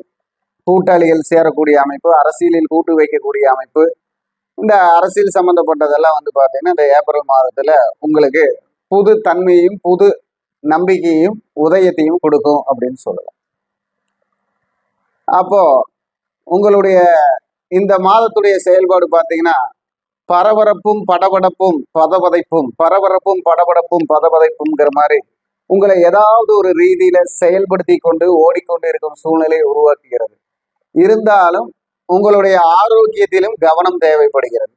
கூட்டாளிகள் சேரக்கூடிய அமைப்பு, அரசியலில் கூட்டு வைக்கக்கூடிய அமைப்பு, இந்த அரசியல் சம்பந்தப்பட்டதெல்லாம் வந்து பார்த்தீங்கன்னா இந்த ஏப்ரல் மாதத்துல உங்களுக்கு புது தன்மையையும் புது நம்பிக்கையையும் உதயத்தையும் கொடுக்கும் அப்படின்னு சொல்லலாம். அப்போ உங்களுடைய இந்த மாதத்துடைய செயல்பாடு பார்த்தீங்கன்னா பரபரப்பும் படபடப்பும் பதபதைப்பும், பரபரப்பும் படபடப்பும் பதபதைப்புங்கிற மாதிரி உங்களை ஏதாவது ஒரு ரீதியில செயல்படுத்தி கொண்டு ஓடிக்கொண்டு இருக்கும் சூழ்நிலையை உருவாக்குகிறது. இருந்தாலும் உங்களுடைய ஆரோக்கியத்திலும் கவனம் தேவைப்படுகிறது.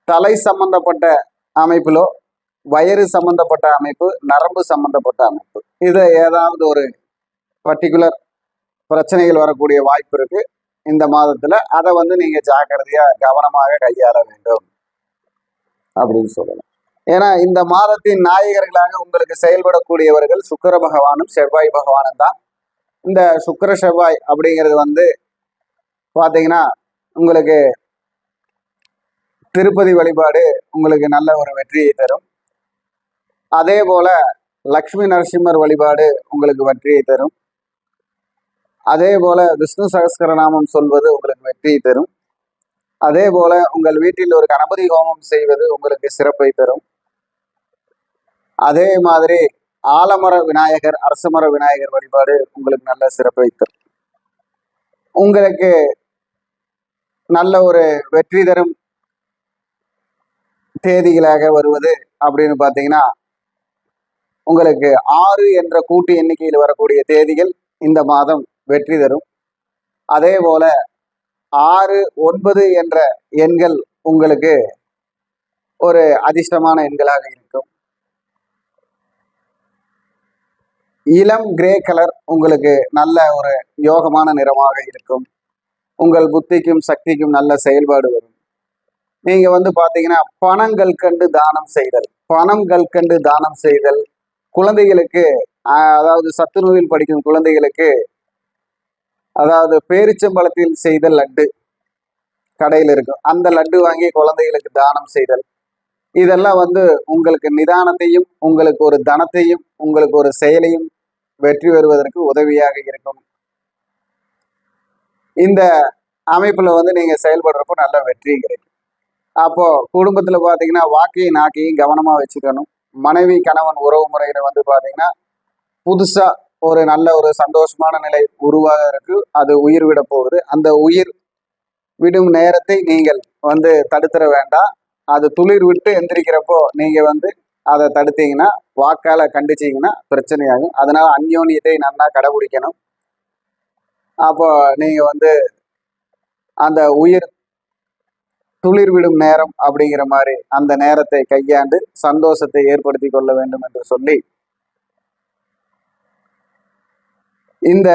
தலை சம்பந்தப்பட்ட அமைப்பிலோ, வயிறு சம்பந்தப்பட்ட அமைப்பு, நரம்பு சம்பந்தப்பட்ட அமைப்பு, இதுல ஏதாவது ஒரு பர்டிகுலர் பிரச்சனைகள் வரக்கூடிய வாய்ப்பு இருக்கு இந்த மாதத்துல. அதை வந்து நீங்க ஜாக்கிரதையா கவனமாக கையாள வேண்டும் அப்படின்னு சொல்லலாம். ஏன்னா இந்த மாதத்தின் நாயகர்களாக உங்களுக்கு செயல்படக்கூடியவர்கள் சுக்கிர பகவானும் செவ்வாய் பகவானும் தான். இந்த சுக்கிர செவ்வாய் அப்படிங்கிறது வந்து பார்த்தீங்கன்னா உங்களுக்கு திருப்பதி வழிபாடு உங்களுக்கு நல்ல ஒரு வெற்றியை தரும். அதே போல லக்ஷ்மி நரசிம்மர் வழிபாடு உங்களுக்கு வெற்றியை தரும். அதே போல விஷ்ணு சகஸ்கரநாமம் சொல்வது உங்களுக்கு வெற்றியை தரும். அதே போல உங்கள் வீட்டில் ஒரு கணபதி ஹோமம் செய்வது உங்களுக்கு சிறப்பை தரும். அதே மாதிரி ஆலமர விநாயகர், அரசமர விநாயகர் வழிபாடு உங்களுக்கு நல்ல சிறப்பை தரும். உங்களுக்கு நல்ல ஒரு வெற்றி தரும் தேதிகளாக வருவது அப்படின்னு பார்த்தீங்கன்னா உங்களுக்கு 6 என்ற கூட்டு எண்ணிக்கையில் வரக்கூடிய தேதிகள் இந்த மாதம் வெற்றி தரும். அதே போல 6, 9 என்ற எண்கள் உங்களுக்கு ஒரு அதிர்ஷ்டமான எண்களாக இருக்கும். இளம் கிரே கலர் உங்களுக்கு நல்ல ஒரு யோகமான நிறமாக இருக்கும். உங்கள் புத்திக்கும் சக்திக்கும் நல்ல செயல்பாடு வரும். நீங்க வந்து பாத்தீங்கன்னா பணங்கள் கண்டு தானம் செய்தல், பணங்கள் கண்டு தானம் செய்தல், குழந்தைகளுக்கு அதாவது சத்துணவில் படிக்கும் குழந்தைகளுக்கு அதாவது பேரிச்சம்பழத்தில் செய்த லட்டு கடையில் இருக்கும், அந்த லட்டு வாங்கி குழந்தைகளுக்கு தானம் செய்தல், இதெல்லாம் வந்து உங்களுக்கு நிதானத்தையும் உங்களுக்கு ஒரு தனத்தையும் உங்களுக்கு ஒரு செயலையும் வெற்றி பெறுவதற்கு உதவியாக இருக்கும். இந்த அமைப்புல வந்து நீங்க செயல்படுறப்போ நல்ல வெற்றி கிடைக்கும். அப்போ குடும்பத்துல பாத்தீங்கன்னா வாக்கையும் நாக்கையும் கவனமா வச்சுக்கணும். மனைவி கணவன் உறவு முறையில வந்து பாத்தீங்கன்னா புதுசா ஒரு நல்ல ஒரு சந்தோஷமான நிலை உருவாகிறதுக்கு அது உயிர் விட போகுது. அந்த உயிர் விடும் நேரத்தை நீங்கள் வந்து தடுத்துட வேண்டாம். அது துளிர் விட்டு எந்திரிக்கிறப்போ நீங்க வந்து அதை தடுத்தீங்கன்னா, வாக்கால கண்டிச்சீங்கன்னா பிரச்சனையாகும். அதனால அந்யோன்யத்தை நல்லா கடைபிடிக்கணும். அப்போ நீங்க வந்து அந்த உயிர் துளிர் விடும் நேரம் அப்படிங்கிற மாதிரி அந்த நேரத்தை கையாண்டு சந்தோஷத்தை ஏற்படுத்தி கொள்ள வேண்டும் என்று சொல்லி இந்த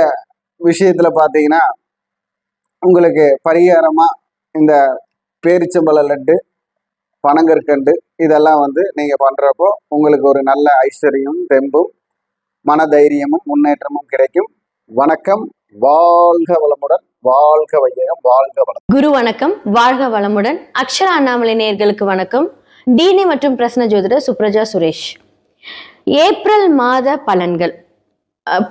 விஷயத்துல பாத்தீங்கன்னா உங்களுக்கு பரிகாரமா இந்த பேரிச்சம்பழ லட்டு, பனங்கற்கண்டு இதெல்லாம் வந்து நீங்க பண்றப்போ உங்களுக்கு ஒரு நல்ல ஐஸ்வர்யம், தெம்பும், மன தைரியமும் முன்னேற்றமும் கிடைக்கும். வணக்கம். வாழ்க வளமுடன், வாழ்க வையகம், வாழ்க வளம். குரு வணக்கம், வாழ்க வளமுடன். அக்ஷர அண்ணாமலை நேயர்களுக்கு வணக்கம். டினி மற்றும் பிரசன்ன ஜோதிடர் சுப்ரஜா சுரேஷ். ஏப்ரல் மாத பலன்கள்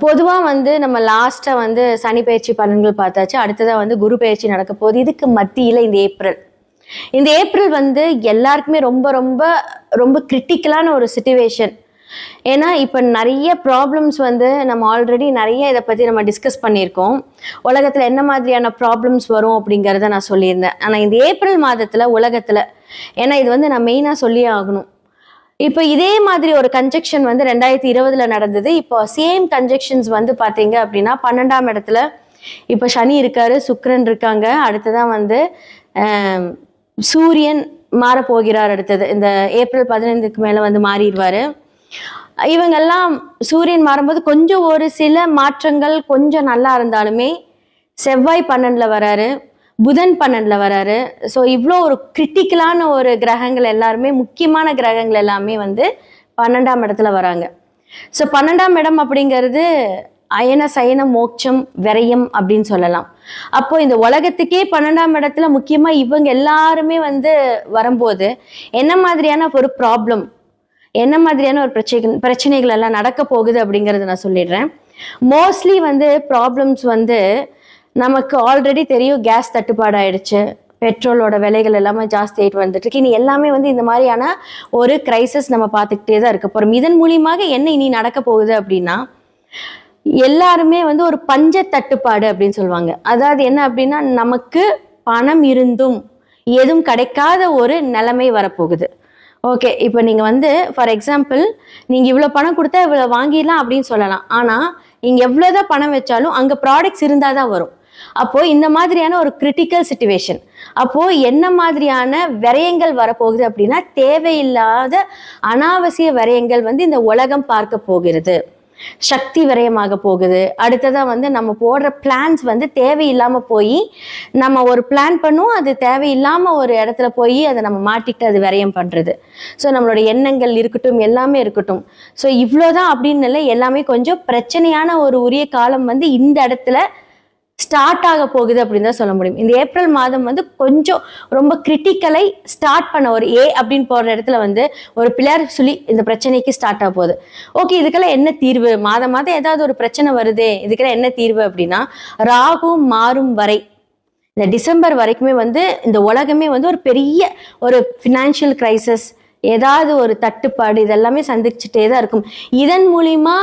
பொதுவா வந்து நம்ம லாஸ்டா வந்து சனி பயிற்சி பலன்கள் பார்த்தாச்சு. அடுத்ததா வந்து குரு பயிற்சி நடக்க போகுது. இதுக்கு மத்தியில இந்த ஏப்ரல் வந்து எல்லாருக்குமே ரொம்ப ரொம்ப ரொம்ப கிரிட்டிக்கலான ஒரு சிச்சுவேஷன். ஏன்னா இப்போ நிறைய ப்ராப்ளம்ஸ் வந்து நம்ம ஆல்ரெடி நிறைய இதை பற்றி நம்ம டிஸ்கஸ் பண்ணியிருக்கோம். உலகத்தில் என்ன மாதிரியான ப்ராப்ளம்ஸ் வரும் அப்படிங்கிறத நான் சொல்லியிருந்தேன். ஆனால் இந்த ஏப்ரல் மாதத்தில் உலகத்தில், ஏன்னா இது வந்து நான் மெயினாக சொல்லியே ஆகணும். இப்போ இதே மாதிரி ஒரு கன்ஜெக்ஷன் வந்து 2020 நடந்தது. இப்போ சேம் கன்ஜெக்ஷன்ஸ் வந்து பார்த்தீங்க அப்படின்னா 12ஆம் இடத்துல இப்போ சனி இருக்காரு, சுக்கிரன் இருக்காங்க. அடுத்ததான் வந்து சூரியன் மாறப்போகிறார். அடுத்தது இந்த ஏப்ரல் 15க்கு மேலே வந்து மாறிடுவார். இவங்கெல்லாம் சூரியன் மாறும்போது கொஞ்சம் ஒரு சில மாற்றங்கள் கொஞ்சம் நல்லா இருந்தாலுமே செவ்வாய் 12ல் வராரு, புதன் 12ல் வராரு. ஸோ இவ்வளோ ஒரு கிரிட்டிக்கலான ஒரு கிரகங்கள் எல்லாருமே, முக்கியமான கிரகங்கள் எல்லாமே வந்து 12ஆம் இடத்துல வராங்க. ஸோ 12ஆம் இடம் அப்படிங்கிறது அயன சயன மோட்சம் விரயம் அப்படின்னு சொல்லலாம். அப்போ இந்த உலகத்துக்கே 12ஆம் இடத்துல முக்கியமாக இவங்க எல்லாருமே வந்து வரும்போது என்ன மாதிரியான ஒரு ப்ராப்ளம், என்ன மாதிரியான ஒரு பிரச்சனைகள் எல்லாம் நடக்க போகுது அப்படிங்கிறத நான் சொல்லிடுறேன். மோஸ்ட்லி வந்து ப்ராப்ளம்ஸ் வந்து நமக்கு ஆல்ரெடி தெரியும். கேஸ் தட்டுப்பாடு ஆயிடுச்சு, பெட்ரோலோட விலைகள் எல்லாமே ஜாஸ்தி ஆகிட்டு வந்துட்டு இருக்கு. இனி எல்லாமே வந்து இந்த மாதிரியான ஒரு கிரைசிஸ் நம்ம பார்த்துக்கிட்டே தான் இருக்க போகிறோம். இதன் மூலியமாக என்ன இனி நடக்க போகுது அப்படின்னா, எல்லாருமே வந்து ஒரு பஞ்ச தட்டுப்பாடு அப்படின்னு சொல்லுவாங்க. அதாவது என்ன அப்படின்னா, நமக்கு பணம் இருந்தும் எதுவும் கிடைக்காத ஒரு நிலைமை வரப்போகுது. ஓகே, இப்போ நீங்கள் வந்து ஃபார் எக்ஸாம்பிள் நீங்கள் இவ்வளோ பணம் கொடுத்தா இவ்வளோ வாங்கிடலாம் அப்படின்னு சொல்லலாம். ஆனால் நீங்கள் எவ்வளோதான் பணம் வச்சாலும் அங்கே ப்ராடக்ட்ஸ் இருந்தால் தான் வரும். அப்போது இந்த மாதிரியான ஒரு கிரிட்டிக்கல் சிச்சுவேஷன். அப்போது என்ன மாதிரியான விரயங்கள் வரப்போகுது அப்படின்னா, தேவையில்லாத அனாவசிய விரயங்கள் வந்து இந்த உலகம் பார்க்க போகிறது. சக்தி விரயமாக போகுது. அடுத்ததாக வந்து நம்ம போடுற பிளான்ஸ் வந்து தேவையில்லாமல் போய், நம்ம ஒரு பிளான் பண்ணுவோம், அது தேவையில்லாமல் ஒரு இடத்துல போய் அதை நம்ம மாட்டிக்கிட்டு அது விரயம் பண்ணுறது. ஸோ நம்மளோட எண்ணங்கள் இருக்கட்டும், எல்லாமே இருக்கட்டும். ஸோ இவ்வளோதான் அப்படின்னு இல்லை, எல்லாமே கொஞ்சம் பிரச்சனையான ஒரு உரிய காலம் வந்து இந்த இடத்துல ஸ்டார்ட் ஆக போகுது அப்படின்னு தான் சொல்ல முடியும். இந்த ஏப்ரல் மாதம் வந்து கொஞ்சம் ரொம்ப கிரிட்டிக்கலை ஸ்டார்ட் பண்ண ஒரு அப்படின்னு போடுற இடத்துல வந்து ஒரு பிள்ளையார் சொல்லி இந்த பிரச்சனைக்கு ஸ்டார்ட் ஆக போகுது. ஓகே, இதுக்கெல்லாம் என்ன தீர்வு? மாதம் மாதம் ஏதாவது ஒரு பிரச்சனை வருதே, இதுக்கெல்லாம் என்ன தீர்வு அப்படின்னா, ராகு மாறும் வரை இந்த டிசம்பர் வரைக்குமே வந்து இந்த உலகமே வந்து ஒரு பெரிய ஒரு ஃபினான்ஷியல் கிரைசிஸ், ஏதாவது ஒரு தட்டுப்பாடு இதெல்லாமே சந்திச்சுட்டே தான் இருக்கும். இதன் மூலிமா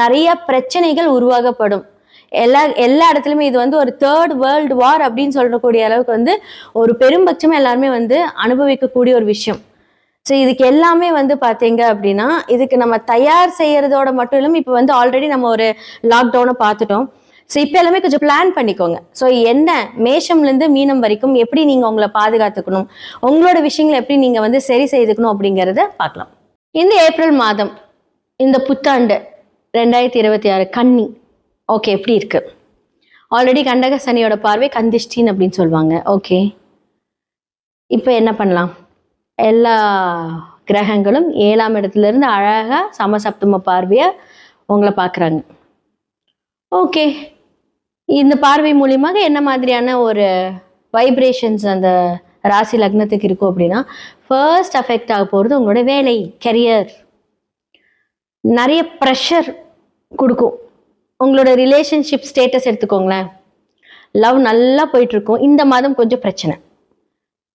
நிறைய பிரச்சனைகள் உருவாகப்படும். எல்லா இடத்துலையுமே இது வந்து ஒரு 3rd வேர்ல்டு வார் அப்படின்னு சொல்லக்கூடிய அளவுக்கு வந்து ஒரு பெரும்பட்சமே எல்லாருமே வந்து அனுபவிக்கக்கூடிய ஒரு விஷயம். ஸோ இதுக்கு எல்லாமே வந்து பார்த்தீங்க அப்படின்னா, இதுக்கு நம்ம தயார் செய்யறதோட மட்டும் இல்லாமல் இப்போ வந்து ஆல்ரெடி நம்ம ஒரு லாக்டவுனை பார்த்துட்டோம். ஸோ இப்போ எல்லாமே கொஞ்சம் பிளான் பண்ணிக்கோங்க. ஸோ என்ன மேஷம்லேருந்து மீனம் வரைக்கும் எப்படி நீங்கள் உங்களை பாதுகாத்துக்கணும், உங்களோட விஷயங்களை எப்படி நீங்கள் வந்து சரி செய்துக்கணும் அப்படிங்கிறத பார்க்கலாம். இந்த ஏப்ரல் மாதம், இந்த புத்தாண்டு 2026 கன்னி ஓகே எப்படி இருக்கு? ஆல்ரெடி கண்டக சனியோட பார்வை கந்திஷ்டின் அப்படின்னு சொல்லுவாங்க. ஓகே, இப்போ என்ன பண்ணலாம்? எல்லா கிரகங்களும் 7ஆம் இடத்துல இருந்து அழகா சமசப்தம பார்வையா உங்களை பார்க்குறாங்க. ஓகே, இந்த பார்வை மூலியமாக என்ன மாதிரியான ஒரு வைப்ரேஷன்ஸ் அந்த ராசி லக்னத்துக்கு இருக்கும் அப்படின்னா, ஃபர்ஸ்ட் அஃபெக்ட் ஆக போகிறது உங்களோட வேலை, கெரியர். நிறைய ப்ரெஷர் கொடுக்கும். உங்களோட ரிலேஷன்ஷிப் ஸ்டேட்டஸ் எடுத்துக்கோங்களேன், லவ் நல்லா போயிட்டுருக்கும். இந்த மாதம் கொஞ்சம் பிரச்சனை.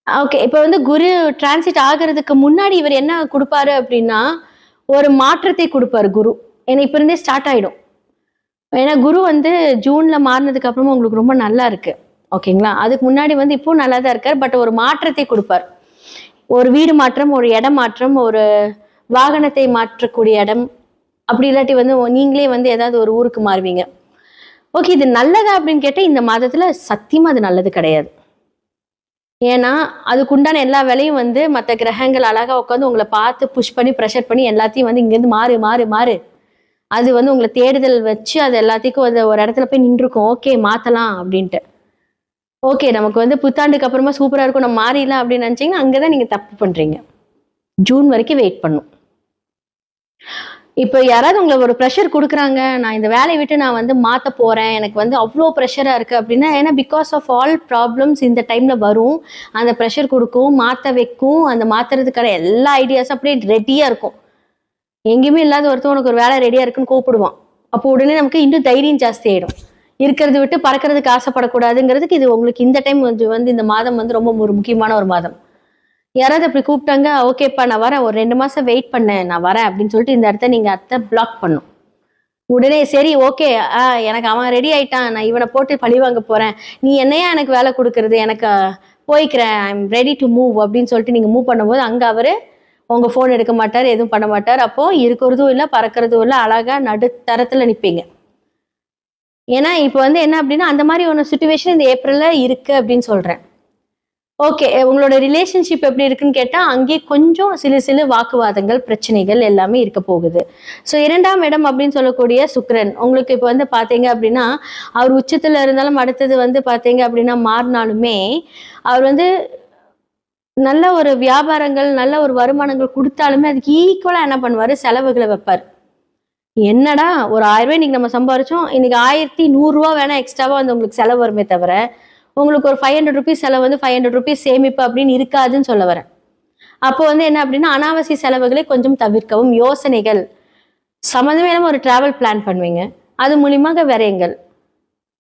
ஓகே, இப்போ வந்து குரு டிரான்சிட் ஆகிறதுக்கு முன்னாடி இவர் என்ன கொடுப்பாரு அப்படின்னா, ஒரு மாற்றத்தை கொடுப்பாரு குரு. ஏன்னா இப்போ இருந்தே ஸ்டார்ட் ஆகிடும். ஏன்னா குரு வந்து ஜூனில் மாறினதுக்கு அப்புறமா உங்களுக்கு ரொம்ப நல்லா இருக்கு. ஓகேங்களா? அதுக்கு முன்னாடி வந்து இப்போ நல்லா தான் இருக்கார். பட் ஒரு மாற்றத்தை கொடுப்பார். ஒரு வீடு மாற்றம், ஒரு இடம் மாற்றம், ஒரு வாகனத்தை மாற்றக்கூடிய இடம், அப்படி இல்லாட்டி வந்து நீங்களே வந்து ஏதாவது ஒரு ஊருக்கு மாறுவீங்க. ஓகே, இது நல்லதா அப்படின்னு கேட்டால் இந்த மாதத்தில் சத்தியமாக அது நல்லது கிடையாது. ஏன்னா அதுக்குண்டான எல்லா வேலையும் வந்து மற்ற கிரகங்கள் அழகாக உட்காந்து உங்களை பார்த்து புஷ் பண்ணி ப்ரெஷர் பண்ணி எல்லாத்தையும் வந்து இங்கேருந்து மாறு மாறு மாறு, அது வந்து உங்களை தேடுதல் வச்சு அது எல்லாத்துக்கும் அது ஒரு இடத்துல போய் நின்றுருக்கும். ஓகே மாற்றலாம் அப்படின்ட்டு. ஓகே, நமக்கு வந்து புத்தாண்டுக்கு அப்புறமா சூப்பராக இருக்கும், நம்ம மாறிடலாம் அப்படின்னு நினச்சிங்கன்னா அங்கே தான் நீங்கள் தப்பு பண்ணுறீங்க. ஜூன் வரைக்கும் வெயிட் பண்ணும். இப்போ யாராவது உங்களை ஒரு ப்ரெஷர் கொடுக்குறாங்க, நான் இந்த வேலையை விட்டு நான் வந்து மாற்ற போகிறேன், எனக்கு வந்து அவ்வளோ ப்ரெஷராக இருக்குது அப்படின்னா, ஏன்னா பிகாஸ் ஆஃப் ஆல் ப்ராப்ளம்ஸ் இந்த டைமில் வரும். அந்த ப்ரெஷர் கொடுக்கும், மாற்ற வைக்கும். அந்த மாற்றுறதுக்கான எல்லா ஐடியாஸும் அப்படியே ரெடியாக இருக்கும். எங்கேயுமே இல்லாத ஒருத்தர் உனக்கு ஒரு வேலை ரெடியாக இருக்குன்னு கூப்பிடுவான். அப்போ உடனே நமக்கு இன்னும் தைரியம் ஜாஸ்தி ஆகிடும். இருக்கிறத விட்டு பறக்கிறதுக்கு ஆசைப்படக்கூடாதுங்கிறதுக்கு இது உங்களுக்கு இந்த டைம் வந்து இந்த மாதம் வந்து ரொம்ப ஒரு முக்கியமான ஒரு மாதம். யாராவது அப்படி கூப்பிட்டாங்க, ஓகேப்பா நான் வரேன், ஒரு 2 மாசம் வெயிட் பண்ணேன், நான் வரேன் அப்படின்னு சொல்லிட்டு இந்த இடத்த நீங்க பிளாக் பண்ணும். உடனே சரி ஓகே, எனக்கு அவன் ரெடி ஆயிட்டான், நான் இவனை போட்டு பழி வாங்க போறேன், நீ என்னையா எனக்கு வேலை கொடுக்கறது, எனக்கு போய்க்கிறேன், I am ready to move அப்படின்னு சொல்லிட்டு நீங்க மூவ் பண்ணும்போது அங்க அவரு உங்க போன் எடுக்க மாட்டார், எதுவும் பண்ண மாட்டார். அப்போ இருக்கிறதும் இல்லை, பறக்கிறதும் இல்லை, அழகா நடுத்தரத்துல நிப்பீங்க. ஏன்னா இப்போ வந்து என்ன அப்படின்னா அந்த மாதிரி ஒரு சுச்சுவேஷன் இந்த ஏப்ரல்ல இருக்கு அப்படின்னு சொல்றேன். ஓகே, உங்களோட ரிலேஷன்ஷிப் எப்படி இருக்குன்னு கேட்டா அங்கே கொஞ்சம் சில வாக்குவாதங்கள், பிரச்சனைகள் எல்லாமே இருக்க போகுது. ஸோ 2ஆம் இடம் அப்படின்னு சொல்லக்கூடிய சுக்கிரன் உங்களுக்கு இப்போ வந்து பாத்தீங்க அப்படின்னா அவர் உச்சத்துல இருந்தாலும் அடுத்தது வந்து பாத்தீங்க அப்படின்னா மாறினாலுமே அவர் வந்து நல்ல ஒரு வியாபாரங்கள், நல்ல ஒரு வருமானங்கள் கொடுத்தாலுமே அதுக்கு ஈக்குவலா என்ன பண்ணுவாரு, செலவுகளை வைப்பார். என்னடா ஒரு 1000 ரூபாய் இன்னைக்கு நம்ம சம்பாரிச்சோம், இன்னைக்கு 1100 ரூபா வேணா எக்ஸ்ட்ராவா வந்து உங்களுக்கு செலவு வருமே தவிர உங்களுக்கு ஒரு 500 ருபீஸ் செலவு வந்து 500 ருபீஸ் சேமிப்பு அப்படின்னு இருக்காதுன்னு சொல்ல வரேன். அப்போ வந்து என்ன அப்படின்னா அனாவசிய செலவுகளை கொஞ்சம் தவிர்க்கவும், யோசனைகள் சம்மந்தமே இல்லாம ஒரு டிராவல் பிளான் பண்ணுவீங்க, அது மூலியமாக விரயங்கள்.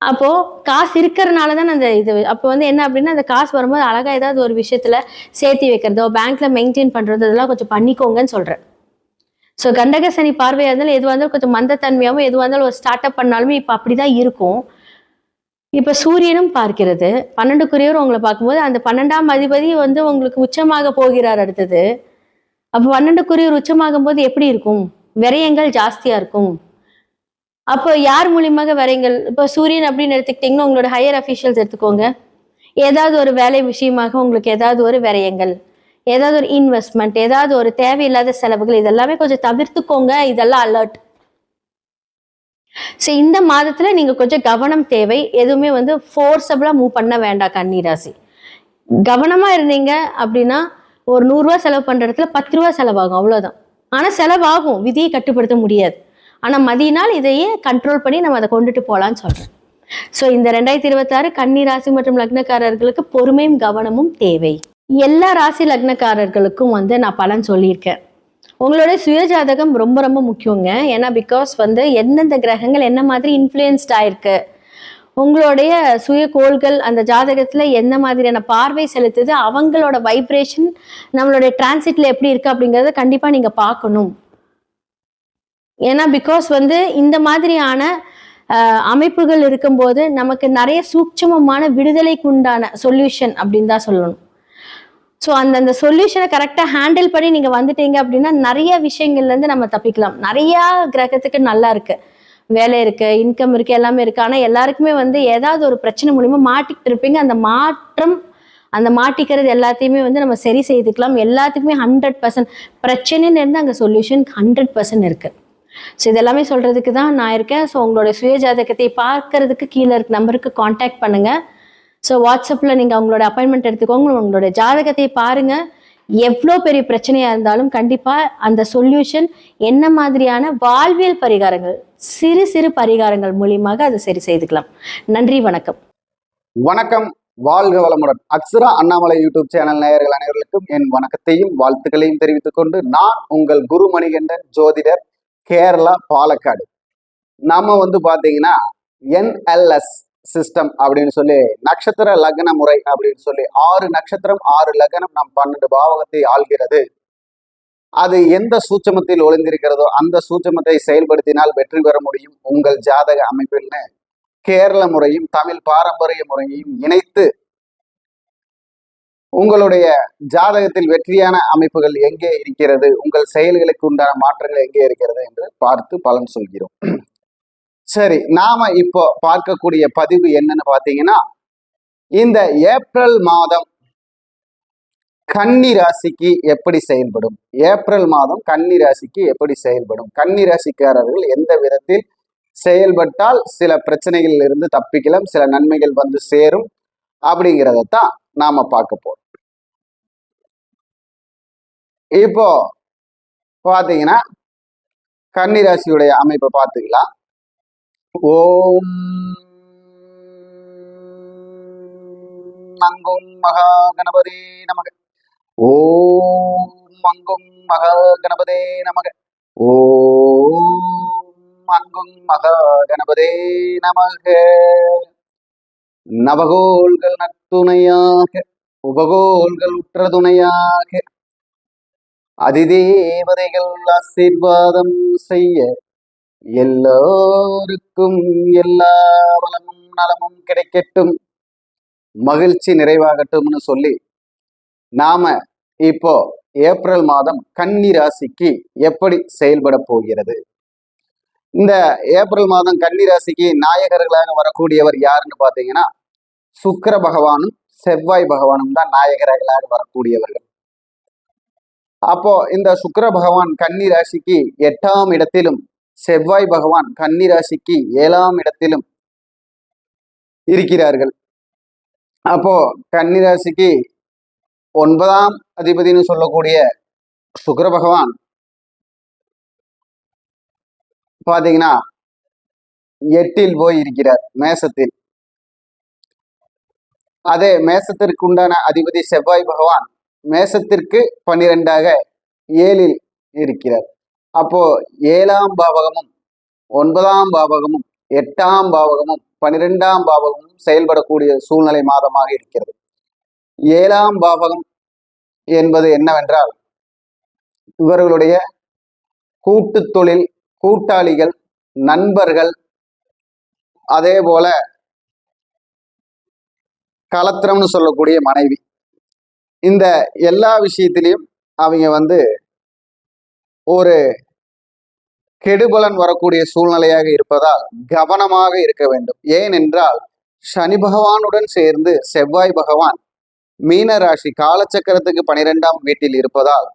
அப்போ காசு இருக்கிறதுனால தான் அந்த இது. அப்போ வந்து என்ன அப்படின்னா அந்த காசு வரும்போது அழகா ஏதாவது ஒரு விஷயத்துல சேர்த்தி வைக்கிறதோ, பேங்க்ல மெயின்டைன் பண்றதோ இதெல்லாம் கொஞ்சம் பண்ணிக்கோங்கன்னு சொல்றேன். ஸோ கண்டக சனி பார்வையா இருந்தாலும் எதுவாக இருந்தாலும் கொஞ்சம் மந்தத்தன்மையாகவும், எதுவாக இருந்தாலும் ஒரு ஸ்டார்ட் அப் பண்ணாலுமே இப்போ அப்படிதான் இருக்கும். இப்ப சூரியனும் பார்க்கிறது 12க்குரியவர் உங்களை பார்க்கும்போது அந்த 12ஆம் அதிபதி வந்து உங்களுக்கு உச்சமாக போகிறார் அடுத்தது. அப்ப 12க்குரியவர் உச்சமாகும் போது எப்படி இருக்கும், விரயங்கள் ஜாஸ்தியா இருக்கும். அப்போ யார் மூலியமாக விரயங்கள், இப்போ சூரியன் அப்படின்னு எடுத்துக்கிட்டீங்கன்னா உங்களோட ஹையர் அஃபீஷியல்ஸ் எடுத்துக்கோங்க, ஏதாவது ஒரு வேலை விஷயமாக உங்களுக்கு ஏதாவது ஒரு விரயங்கள், ஏதாவது ஒரு இன்வெஸ்ட்மெண்ட், ஏதாவது ஒரு தேவையில்லாத செலவுகள், இதெல்லாமே கொஞ்சம் தவிர்த்துக்கோங்க. இதெல்லாம் அலர்ட். ஸோ இந்த மாதத்துல நீங்க கொஞ்சம் கவனம் தேவை. எதுவுமே வந்து ஃபோர்ஸபிளா மூவ் பண்ண வேண்டாம் கன்னி ராசி. கவனமா இருந்தீங்க அப்படின்னா ஒரு 100 ரூபாய் செலவு பண்ற இடத்துல 10 ரூபாய் செலவாகும், அவ்வளவுதான். ஆனா செலவாகும், விதியை கட்டுப்படுத்த முடியாது. ஆனா மதியினால் இதையே கண்ட்ரோல் பண்ணி நம்ம அதை கொண்டுட்டு போலான்னு சொல்றேன். ஸோ இந்த 2026 கன்னி ராசி மற்றும் லக்னக்காரர்களுக்கு பொறுமையும் கவனமும் தேவை. எல்லா ராசி லக்னக்காரர்களுக்கும் வந்து நான் பலன் சொல்லியிருக்கேன். உங்களுடைய சுயஜாதகம் ரொம்ப ரொம்ப முக்கியங்க. ஏன்னா பிகாஸ் வந்து எந்தெந்த கிரகங்கள் என்ன மாதிரி இன்ஃப்ளூயன்ஸ்ட் ஆயிருக்கு, உங்களுடைய சுய கோள்கள் அந்த ஜாதகத்துல என்ன மாதிரியான பார்வை செலுத்துது, அவங்களோட வைப்ரேஷன் நம்மளுடைய டிரான்சிட்ல எப்படி இருக்கு அப்படிங்கறத கண்டிப்பா நீங்க பார்க்கணும். ஏன்னா பிகாஸ் வந்து இந்த மாதிரியான அமைப்புகள் இருக்கும்போது நமக்கு நிறைய சூட்சமமான விடுதலைக்கு உண்டான சொல்யூஷன் அப்படின்னு தான் சொல்லணும். ஸோ அந்த சொல்யூஷனை கரெக்டாக ஹேண்டில் பண்ணி நீங்க வந்துட்டீங்க அப்படின்னா நிறைய விஷயங்கள்ல இருந்து நம்ம தப்பிக்கலாம். நிறைய கிரகத்துக்கு நல்லா இருக்கு, வேலை இருக்கு, இன்கம் இருக்கு, எல்லாமே இருக்கு. ஆனா எல்லாருக்குமே வந்து ஏதாவது ஒரு பிரச்சனை மூலியமா மாட்டிக்கிட்டு இருப்பீங்க. அந்த மாட்டிக்கிறது எல்லாத்தையுமே வந்து நம்ம சரி செய்துக்கலாம். எல்லாத்துக்குமே 100% பிரச்சனைன்னு இருந்து அங்கே சொல்யூஷன் 100% இருக்கு. ஸோ இதெல்லாமே சொல்றதுக்கு தான் நான் இருக்கேன். ஸோ உங்களோட சுய ஜாதகத்தை பார்க்கறதுக்கு கீழே இருக்க நம்பருக்கு காண்டாக்ட் பண்ணுங்க. ஸோ வாட்ஸ்அப்பில் நீங்கள் அவங்களோட அப்பாயின்மெண்ட் எடுத்துக்கோங்க, உங்களோட ஜாதகத்தை பாருங்க. எவ்வளோ பெரிய பிரச்சனையா இருந்தாலும் கண்டிப்பாக அந்த சொல்யூஷன் என்ன மாதிரியான வாழ்வியல் பரிகாரங்கள், சிறு சிறு பரிகாரங்கள் மூலியமாக அதை சரி செய்துக்கலாம். நன்றி, வணக்கம். வணக்கம், வாழ்க வளமுடன். அக்ஷரா அண்ணாமலை யூடியூப் சேனல் நேயர்கள் அனைவர்களுக்கும் என் வணக்கத்தையும் வாழ்த்துக்களையும் தெரிவித்துக் கொண்டு நான் உங்கள் குரு மணிகண்டன், ஜோதிடர், கேரளா, பாலக்காடு. நம்ம வந்து பாத்தீங்கன்னா NLS சிஸ்டம் அப்படின்னு சொல்லி நட்சத்திர லக்ன முறை அப்படின்னு சொல்லி 6 நட்சத்திரம் 6 லக்னம் நம் 12 பாவகத்தை ஆள்கிறது. அது எந்த சூட்சமத்தில் ஒளிந்திருக்கிறதோ அந்த சூட்சமத்தை செயல்படுத்தினால் வெற்றி பெற முடியும் உங்கள் ஜாதக அமைப்பில்னு கேரள முறையும் தமிழ் பாரம்பரிய முறையையும் இணைத்து உங்களுடைய ஜாதகத்தில் வெற்றியான அமைப்புகள் எங்கே இருக்கிறது, உங்கள் செயல்களுக்கு உண்டான மாற்றங்கள் எங்கே இருக்கிறது என்று பார்த்து பலன் சொல்கிறோம். சரி, நாம இப்போ பார்க்கக்கூடிய பதிவு என்னன்னு பாத்தீங்கன்னா, இந்த ஏப்ரல் மாதம் கன்னி ராசிக்கு எப்படி செயல்படும், ஏப்ரல் மாதம் கன்னி ராசிக்கு எப்படி செயல்படும், கன்னி ராசிக்காரர்கள் எந்த விதத்தில் செயல்பட்டால் சில பிரச்சனைகளில் இருந்து தப்பிக்கலாம், சில நன்மைகள் வந்து சேரும் அப்படிங்கிறதான் நாம பார்க்க போறோம். இப்போ பாத்தீங்கன்னா கன்னி ராசியுடைய அமைப்பை பார்த்துக்கலாம். ஓம் மங்கும் மகா கணபதே நமக. ஓம் மங்கும் மகா கணபதே நமக. ஓம் மங்கும் மகா கணபதே நமக. நவகோள்கள் நத்துணையாக உபகோள்கள் உற்ற துணையாக அதிதேவதைகள் ஆசீர்வாதம் செய்ய எல்லோருக்கும் எல்லா வளமும் நலமும் கிடைக்கட்டும், மகிழ்ச்சி நிறைவாகட்டும்னு சொல்லி நாம இப்போ ஏப்ரல் மாதம் கன்னி ராசிக்கு எப்படி செயல்பட போகிறது. இந்த ஏப்ரல் மாதம் கன்னி ராசிக்கு நாயகர்களாக வரக்கூடியவர் யாருன்னு பார்த்தீங்கன்னா சுக்கிர பகவானும் செவ்வாய் பகவானும் தான் நாயகர்களாக வரக்கூடியவர்கள். அப்போ இந்த சுக்கிர பகவான் கன்னி ராசிக்கு 8ஆம் இடத்திலும் செவ்வாய் பகவான் கன்னி ராசிக்கு 7ஆம் இடத்திலும் இருக்கிறார்கள். அப்போ கன்னி ராசிக்கு 9ஆம் அதிபதினு சொல்லக்கூடிய சுக்கிர பகவான் பாத்தீங்கன்னா 8இல் போய் இருக்கிறார், மேசத்தில். அதே மேசத்திற்கு உண்டான அதிபதி செவ்வாய் பகவான் மேசத்திற்கு 12ஆக 7இல் இருக்கிறார். அப்போ 7ஆம் பாவகமும் 9ஆம் பாவகமும் 8ஆம் பாவகமும் 12ஆம் பாவகமும் செயல்படக்கூடிய சூழ்நிலை மாதமாக இருக்கிறது. 7ஆம் பாவகம் என்பது என்னவென்றால் இவர்களுடைய கூட்டு தொழில், கூட்டாளிகள், நண்பர்கள், அதே போல கலத்திரம்னு சொல்லக்கூடிய மனைவி, இந்த எல்லா விஷயத்திலையும் அவங்க ஒரு கெடுபலன் வரக்கூடிய சூழ்நிலையாக இருப்பதால் கவனமாக இருக்க வேண்டும். ஏனென்றால் சனி பகவானுடன் சேர்ந்து செவ்வாய் பகவான் மீன ராசி காலச்சக்கரத்துக்கு 12ஆம் வீட்டில் இருப்பதால்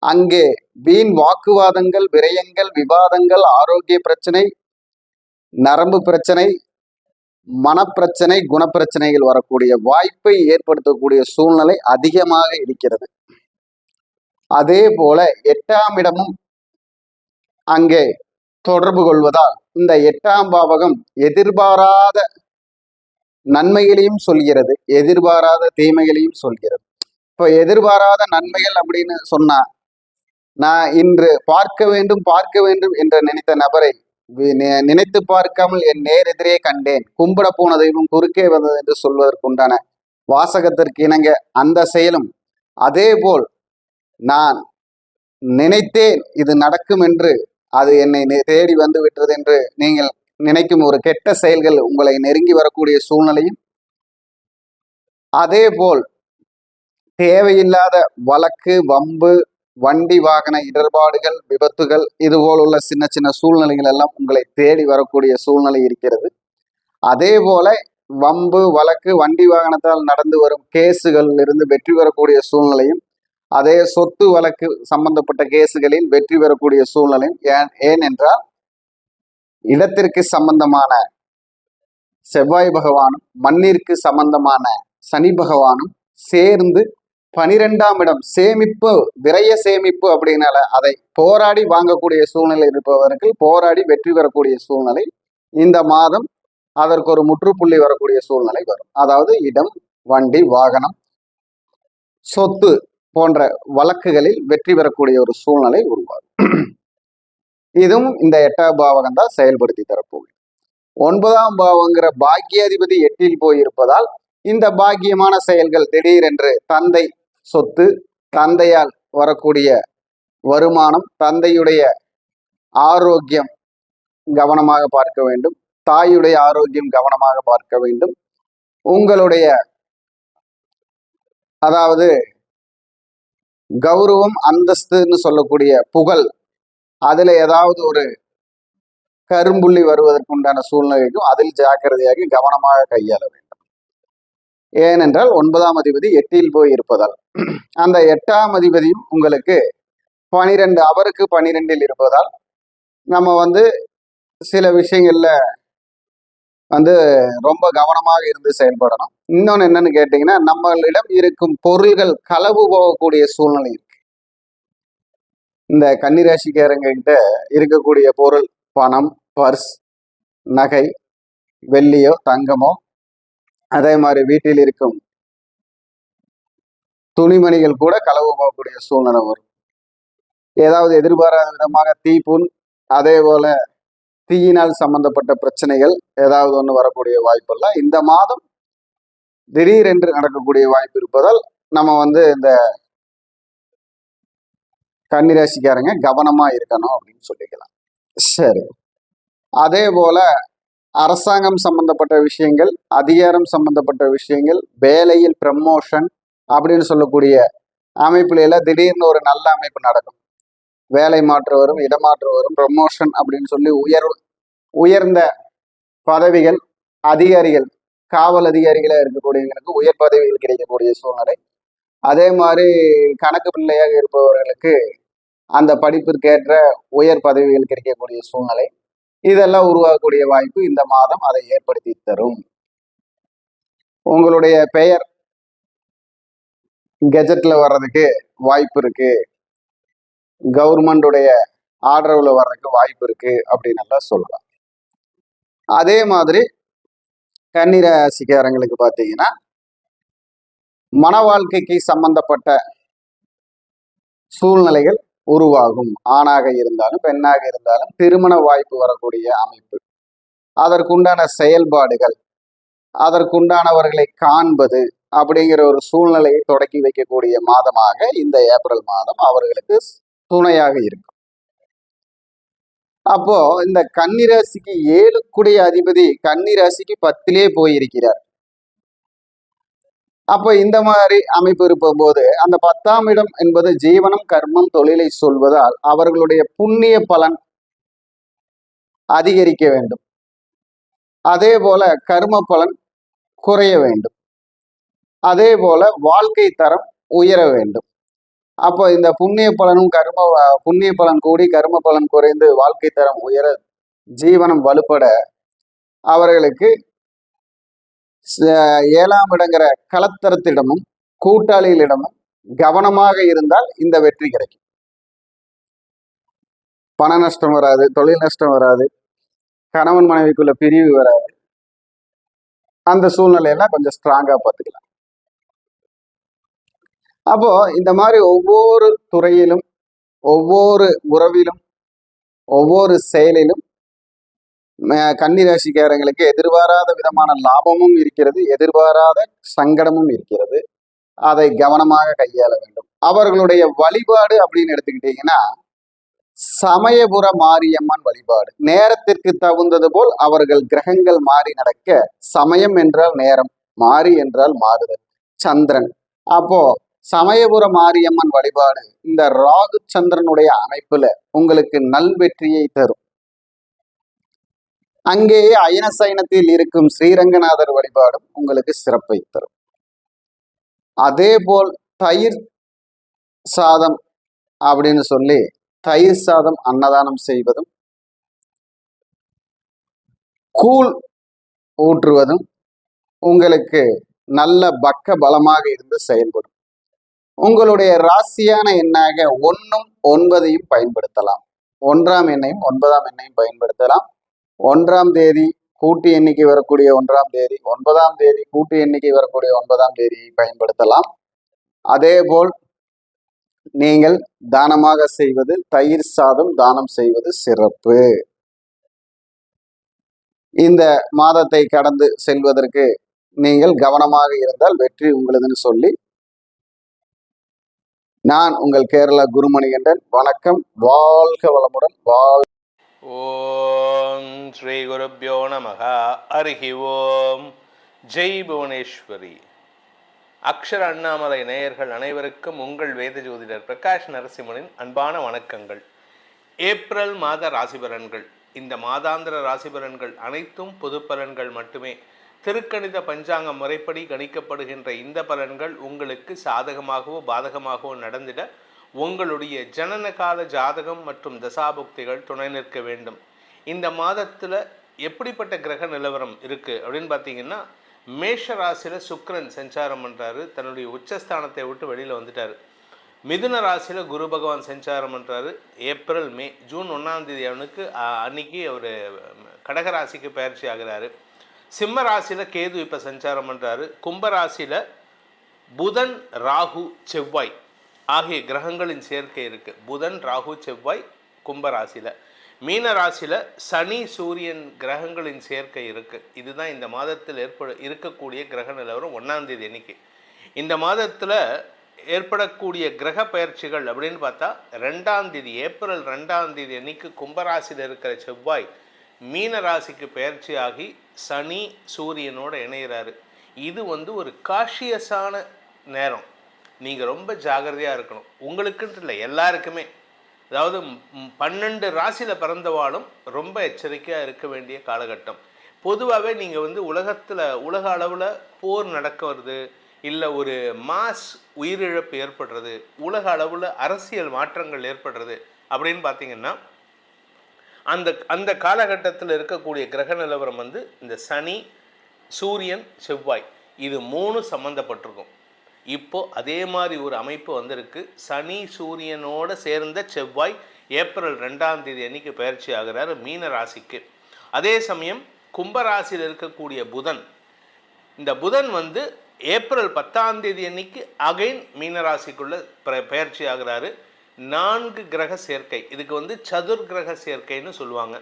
அங்கே வீண் வாக்குவாதங்கள், விரயங்கள், விவாதங்கள், ஆரோக்கிய பிரச்சனை, நரம்பு பிரச்சனை, மனப்பிரச்சனை, குணப்பிரச்சனைகள் வரக்கூடிய வாய்ப்பை ஏற்படுத்தக்கூடிய சூழ்நிலை அதிகமாக இருக்கிறது. அதே போல 8ஆம் இடமும் அங்கே தொடர்பு கொள்வதால் இந்த 8ஆம் பாவகம் எதிர்பாராத நன்மைகளையும் சொல்கிறது, எதிர்பாராத தீமைகளையும் சொல்கிறது. இப்போ எதிர்பாராத நன்மைகள் அப்படின்னு சொன்னா, நான் இன்று பார்க்க வேண்டும் என்று நினைத்த நபரை நினைத்து பார்க்காமல் என் நேரெதிரே கண்டேன், கும்பிட போன தெய்வம் குறுக்கே வந்தது என்று சொல்வதற்குண்டான வாசகத்திற்கு இணங்க அந்த செயலும், அதே போல் நான் நினைத்தேன் இது நடக்கும் என்று அது என்னை தேடி வந்து விட்டது என்று நீங்கள் நினைக்கும் ஒரு கெட்ட செயல்கள் உங்களை நெருங்கி வரக்கூடிய சூழ்நிலையும், அதே போல் தேவையில்லாத வழக்கு, வம்பு, வண்டி வாகன இடர்பாடுகள், விபத்துகள், இதுபோல் உள்ள சின்ன சின்ன சூழ்நிலைகள் எல்லாம் உங்களை தேடி வரக்கூடிய சூழ்நிலை இருக்கிறது. அதே போல வம்பு, வழக்கு, வண்டி வாகனத்தால் நடந்து வரும் கேஸுகளில் இருந்து வெற்றி பெறக்கூடிய சூழ்நிலையும், அதே சொத்து வழக்கு சம்பந்தப்பட்ட கேஸுகளில் வெற்றி பெறக்கூடிய சூழ்நிலையும். ஏனென்றால் இடத்திற்கு சம்பந்தமான செவ்வாய் பகவானும் மண்ணிற்கு சம்பந்தமான சனி பகவானும் சேர்ந்து 12ஆம் இடம் சேமிப்பு, விரய சேமிப்பு அப்படின்னால அதை போராடி வாங்கக்கூடிய சூழ்நிலை இருப்பவர்கள் போராடி வெற்றி பெறக்கூடிய சூழ்நிலை இந்த மாதம் அதற்கு ஒரு முற்றுப்புள்ளி வரக்கூடிய சூழ்நிலை வரும். அதாவது இடம், வண்டி, வாகனம், சொத்து போன்ற வழக்குகளில் வெற்றி பெறக்கூடிய ஒரு சூழ்நிலை உருவாகும். இதுவும் இந்த 8ஆம் பாவகம் தான் செயல்படுத்தி தரப்போகுது. 9ஆம் பாவங்கிற பாக்கியாதிபதி 8இல் போயிருப்பதால் இந்த பாக்கியமான செயல்கள் திடீரென்று தந்தை சொத்து, தந்தையால் வரக்கூடிய வருமானம், தந்தையுடைய ஆரோக்கியம் கவனமாக பார்க்க வேண்டும், தாயுடைய ஆரோக்கியம் கவனமாக பார்க்க வேண்டும். உங்களுடைய அதாவது கௌரவம், அந்தஸ்துன்னு சொல்லக்கூடிய புகழ், அதுல ஏதாவது ஒரு கரும்புள்ளி வருவதற்குண்டான சூழ்நிலைக்கும் அதில் ஜாக்கிரதையாக கவனமாக கையாள வேண்டும். ஏனென்றால் 9ஆம் அதிபதி 8இல் போய் இருப்பதால் அந்த 8ஆம் அதிபதியும் உங்களுக்கு 12 அவருக்கு 12இல் இருப்பதால் நம்ம சில விஷயங்கள்ல ரொம்ப கவனமாக இருந்து செயல்படணும். இன்னொன்னு என்னன்னு கேட்டீங்கன்னா, நம்மளிடம் இருக்கும் பொருள்கள் களவு போகக்கூடிய சூழ்நிலை இருக்கு. இந்த கன்னிராசிக்காரங்க கிட்ட இருக்கக்கூடிய பொருள் பணம், பர்ஸ், நகை, வெள்ளியோ தங்கமோ, அதே மாதிரி வீட்டில் இருக்கும் துணிமணிகள் கூட களவு போகக்கூடிய சூழ்நிலை வரும். ஏதாவது எதிர்பாராத விதமாக தீப்புண், அதே போல தீயினால் சம்பந்தப்பட்ட பிரச்சனைகள் ஏதாவது ஒன்று வரக்கூடிய வாய்ப்பெல்லாம் இந்த மாதம் திடீரென்று நடக்கக்கூடிய வாய்ப்பு இருப்பதால் நம்ம வந்து இந்த கன்னிராசிக்காரங்க கவனமா இருக்கணும் அப்படின்னு சொல்லிக்கலாம். சரி, அதே போல அரசாங்கம் சம்பந்தப்பட்ட விஷயங்கள், அதிகாரம் சம்பந்தப்பட்ட விஷயங்கள், வேலையில் ப்ரமோஷன் அப்படின்னு சொல்லக்கூடிய அமைப்புல எல்லாம் திடீர்னு ஒரு நல்ல அமைப்பு நடக்கும். வேலை மாற்று வரும், இடமாற்று வரும், ப்ரமோஷன் அப்படின்னு சொல்லி உயர்ந்த பதவிகள், அதிகாரிகள், காவல் அதிகாரிகளாக இருக்கக்கூடியவங்களுக்கு உயர் பதவிகள் கிடைக்கக்கூடிய சூழ்நிலை. அதே மாதிரி கணக்கு பிள்ளையாக இருப்பவர்களுக்கு அந்த படிப்பிற்கேற்ற உயர் பதவிகள் கிடைக்கக்கூடிய சூழ்நிலை, இதெல்லாம் உருவாகக்கூடிய வாய்ப்பு இந்த மாதம் அதை ஏற்படுத்தி தரும். உங்களுடைய பெயர் கெஜெட்ல வர்றதுக்கு வாய்ப்பு இருக்கு, கவர்மெண்டுடைய ஆர்டர்ல வர்றதுக்கு வாய்ப்பு இருக்கு அப்படின்னு எல்லாம் சொல்லலாம். அதே மாதிரி கன்னிராசிக்காரங்களுக்கு பார்த்தீங்கன்னா மன வாழ்க்கைக்கு சம்பந்தப்பட்ட சூழ்நிலைகள் உருவாகும். ஆணாக இருந்தாலும் பெண்ணாக இருந்தாலும் திருமண வாய்ப்பு வரக்கூடிய அமைப்பு, அதற்குண்டான செயல்பாடுகள், அதற்குண்டானவர்களை காண்பது அப்படிங்கிற ஒரு சூழ்நிலையை தொடக்கி வைக்கக்கூடிய மாதமாக இந்த ஏப்ரல் மாதம் அவர்களுக்கு துணையாக இருக்கும். அப்போ இந்த கன்னிராசிக்கு 7 அதிபதி கன்னிராசிக்கு 10 போயிருக்கிறார். அப்போ இந்த மாதிரி அமைப்பு இருப்ப போது அந்த 10ஆம் இடம் என்பது ஜீவனம், கர்மம், தொழிலை சொல்வதால் அவர்களுடைய புண்ணிய பலன் அதிகரிக்க வேண்டும். அதே போல கர்ம பலன் குறைய வேண்டும். அதே போல வாழ்க்கை தரம் உயர வேண்டும். அப்போ இந்த புண்ணிய பலன் கூடி கர்ம பலன் குறைந்து வாழ்க்கை தரம் உயர, ஜீவனம் வலுப்பட அவர்களுக்கு 7ஆம் இடங்கிற கலத்தரத்திடமும் கூட்டாளிகளிடமும் கவனமாக இருந்தால் இந்த வெற்றி கிடைக்கும். பண நஷ்டம் வராது, தொழில் நஷ்டம் வராது, கணவன் மனைவிக்குள்ள பிரிவு வராது. அந்த சூழ்நிலையெல்லாம் கொஞ்சம் ஸ்ட்ராங்கா பார்த்துக்கலாம். அப்போ இந்த மாதிரி ஒவ்வொரு துறையிலும், ஒவ்வொரு உறவிலும், ஒவ்வொரு செயலிலும் கன்னிராசிக்காரங்களுக்கு எதிர்பாராத விதமான லாபமும் இருக்கிறது, எதிர்பாராத சங்கடமும் இருக்கிறது. அதை கவனமாக கையாள வேண்டும். அவர்களுடைய வழிபாடு அப்படின்னு எடுத்துக்கிட்டீங்கன்னா சமயபுர மாரியம்மன் வழிபாடு. நேரத்திற்கு தகுந்தது போல் அவர்கள் கிரகங்கள் மாறி நடக்க, சமயம் என்றால் நேரம், மாறி என்றால் மாறுதல், சந்திரன். அப்போ சமயபுர மாரியம்மன் வழிபாடு இந்த ராகு சந்திரனுடைய அமைப்புல உங்களுக்கு நல்வெற்றியை தரும். அங்கேயே அயன சயனத்தில் இருக்கும் ஸ்ரீரங்கநாதர் வழிபாடும் உங்களுக்கு சிறப்பை தரும். அதே போல் தயிர் சாதம் அப்படின்னு சொல்லி தயிர் சாதம் அன்னதானம் செய்வதும், கூழ் ஊற்றுவதும் உங்களுக்கு நல்ல பக்க பலமாக இருந்து செயல்படும். உங்களுடைய ராசியான எண்ணாக 1ம் 9ஐயும் பயன்படுத்தலாம். 1ஆம் எண்ணையும் 9ஆம் எண்ணையும் பயன்படுத்தலாம். 1ஆம் தேதி கூட்டு எண்ணிக்கை வரக்கூடிய 1ஆம் தேதி, 9ஆம் தேதி கூட்டு எண்ணிக்கை வரக்கூடிய 9ஆம் தேதியை பயன்படுத்தலாம். அதே போல் நீங்கள் தானமாக செய்வது தயிர் சாதம் தானம் செய்வது சிறப்பு. இந்த மாதத்தை கடந்து செல்வதற்கு நீங்கள் கவனமாக இருந்தால் வெற்றி உங்களதுன்னு சொல்லி நான் உங்கள் கேரளா குருமணிகண்டன். வணக்கம், வாழ்க வளமுடன். ஓம் ஸ்ரீ குருப்யோ நமக. ஹரிஹி ஓம். ஜெய் புவனேஸ்வரி. அக்ஷர அண்ணாமலை நேயர்கள் அனைவருக்கும் உங்கள் வேத ஜோதிடர் பிரகாஷ் நரசிம்மனின் அன்பான வணக்கங்கள். ஏப்ரல் மாத ராசிபலன்கள். இந்த மாதாந்திர ராசிபலன்கள் அனைத்தும் பொது பலன்கள் மட்டுமே. திருக்கணித பஞ்சாங்க முறைப்படி கணிக்கப்படுகின்ற இந்த பலன்கள் உங்களுக்கு சாதகமாகவோ பாதகமாகவோ நடந்திட உங்களுடைய ஜனன கால ஜாதகம் மற்றும் தசாபுக்திகள் துணை நிற்க வேண்டும். இந்த மாதத்தில் எப்படிப்பட்ட கிரக நிலவரம் இருக்குது அப்படின்னு பார்த்தீங்கன்னா, மேஷ ராசியில் சுக்கிரன் சஞ்சாரம் பண்ணுறாரு, தன்னுடைய உச்சஸ்தானத்தை விட்டு வெளியில் வந்துட்டார். மிதுன ராசியில் குரு பகவான் சஞ்சாரம் பண்ணுறாரு. ஏப்ரல் மே ஜூன் 1ஆம் தேதி அவனுக்கு அன்னைக்கு அவர் கடகராசிக்கு பயிற்சி ஆகிறாரு. சிம்ம ராசியில் கேது இப்போ சஞ்சாரம் பண்ணுறாரு. கும்பராசியில் புதன், ராகு, செவ்வாய் ஆகிய கிரகங்களின் சேர்க்கை இருக்குது. புதன், ராகு, செவ்வாய் கும்பராசியில். மீன ராசியில் சனி, சூரியன் கிரகங்களின் சேர்க்கை இருக்குது. இதுதான் இந்த மாதத்தில் இருக்கக்கூடிய கிரக நிலவரம் 1ஆம் தேதி அன்னைக்கு. இந்த மாதத்தில் ஏற்படக்கூடிய கிரக பயிற்சிகள் அப்படின்னு பார்த்தா 2ஆம் தேதி ஏப்ரல் 2ஆம் தேதி அன்னைக்கு கும்பராசியில் இருக்கிற செவ்வாய் மீன ராசிக்கு பயிற்சியாகி சனி சூரியனோட இணைகிறாரு. இது ஒரு காஷியஸான நேரம். நீங்கள் ரொம்ப ஜாகிரதையாக இருக்கணும். உங்களுக்குன்ட்டு இல்லை, எல்லாருக்குமே. அதாவது 12 ராசியில் பிறந்தவாளும் ரொம்ப எச்சரிக்கையாக இருக்க வேண்டிய காலகட்டம். பொதுவாகவே நீங்கள் உலக அளவில் போர் நடக்கிறது, இல்லை ஒரு மாஸ் உயிரிழப்பு ஏற்படுறது, உலக அளவில் அரசியல் மாற்றங்கள் ஏற்படுறது அப்படின்னு பார்த்தீங்கன்னா அந்த காலகட்டத்தில் இருக்கக்கூடிய கிரக நிலவரம் இந்த சனி சூரியன் செவ்வாய் இது 3 சம்மந்தப்பட்டிருக்கும். இப்போது அதே மாதிரி ஒரு அமைப்பு வந்திருக்கு. சனி சூரியனோடு சேர்ந்த செவ்வாய் ஏப்ரல் 2ஆம் தேதி அன்னைக்கு பயிற்சி ஆகிறார் மீன ராசிக்கு. அதே சமயம் கும்பராசியில் இருக்கக்கூடிய புதன், இந்த புதன் ஏப்ரல் 10ஆம் தேதி அன்னைக்கு அகைன் மீனராசிக்குள்ள பயிற்சி ஆகிறாரு. 4 கிரக சேர்க்கை, இதுக்கு சதுர் கிரக சேர்க்கைன்னு சொல்லுவாங்க.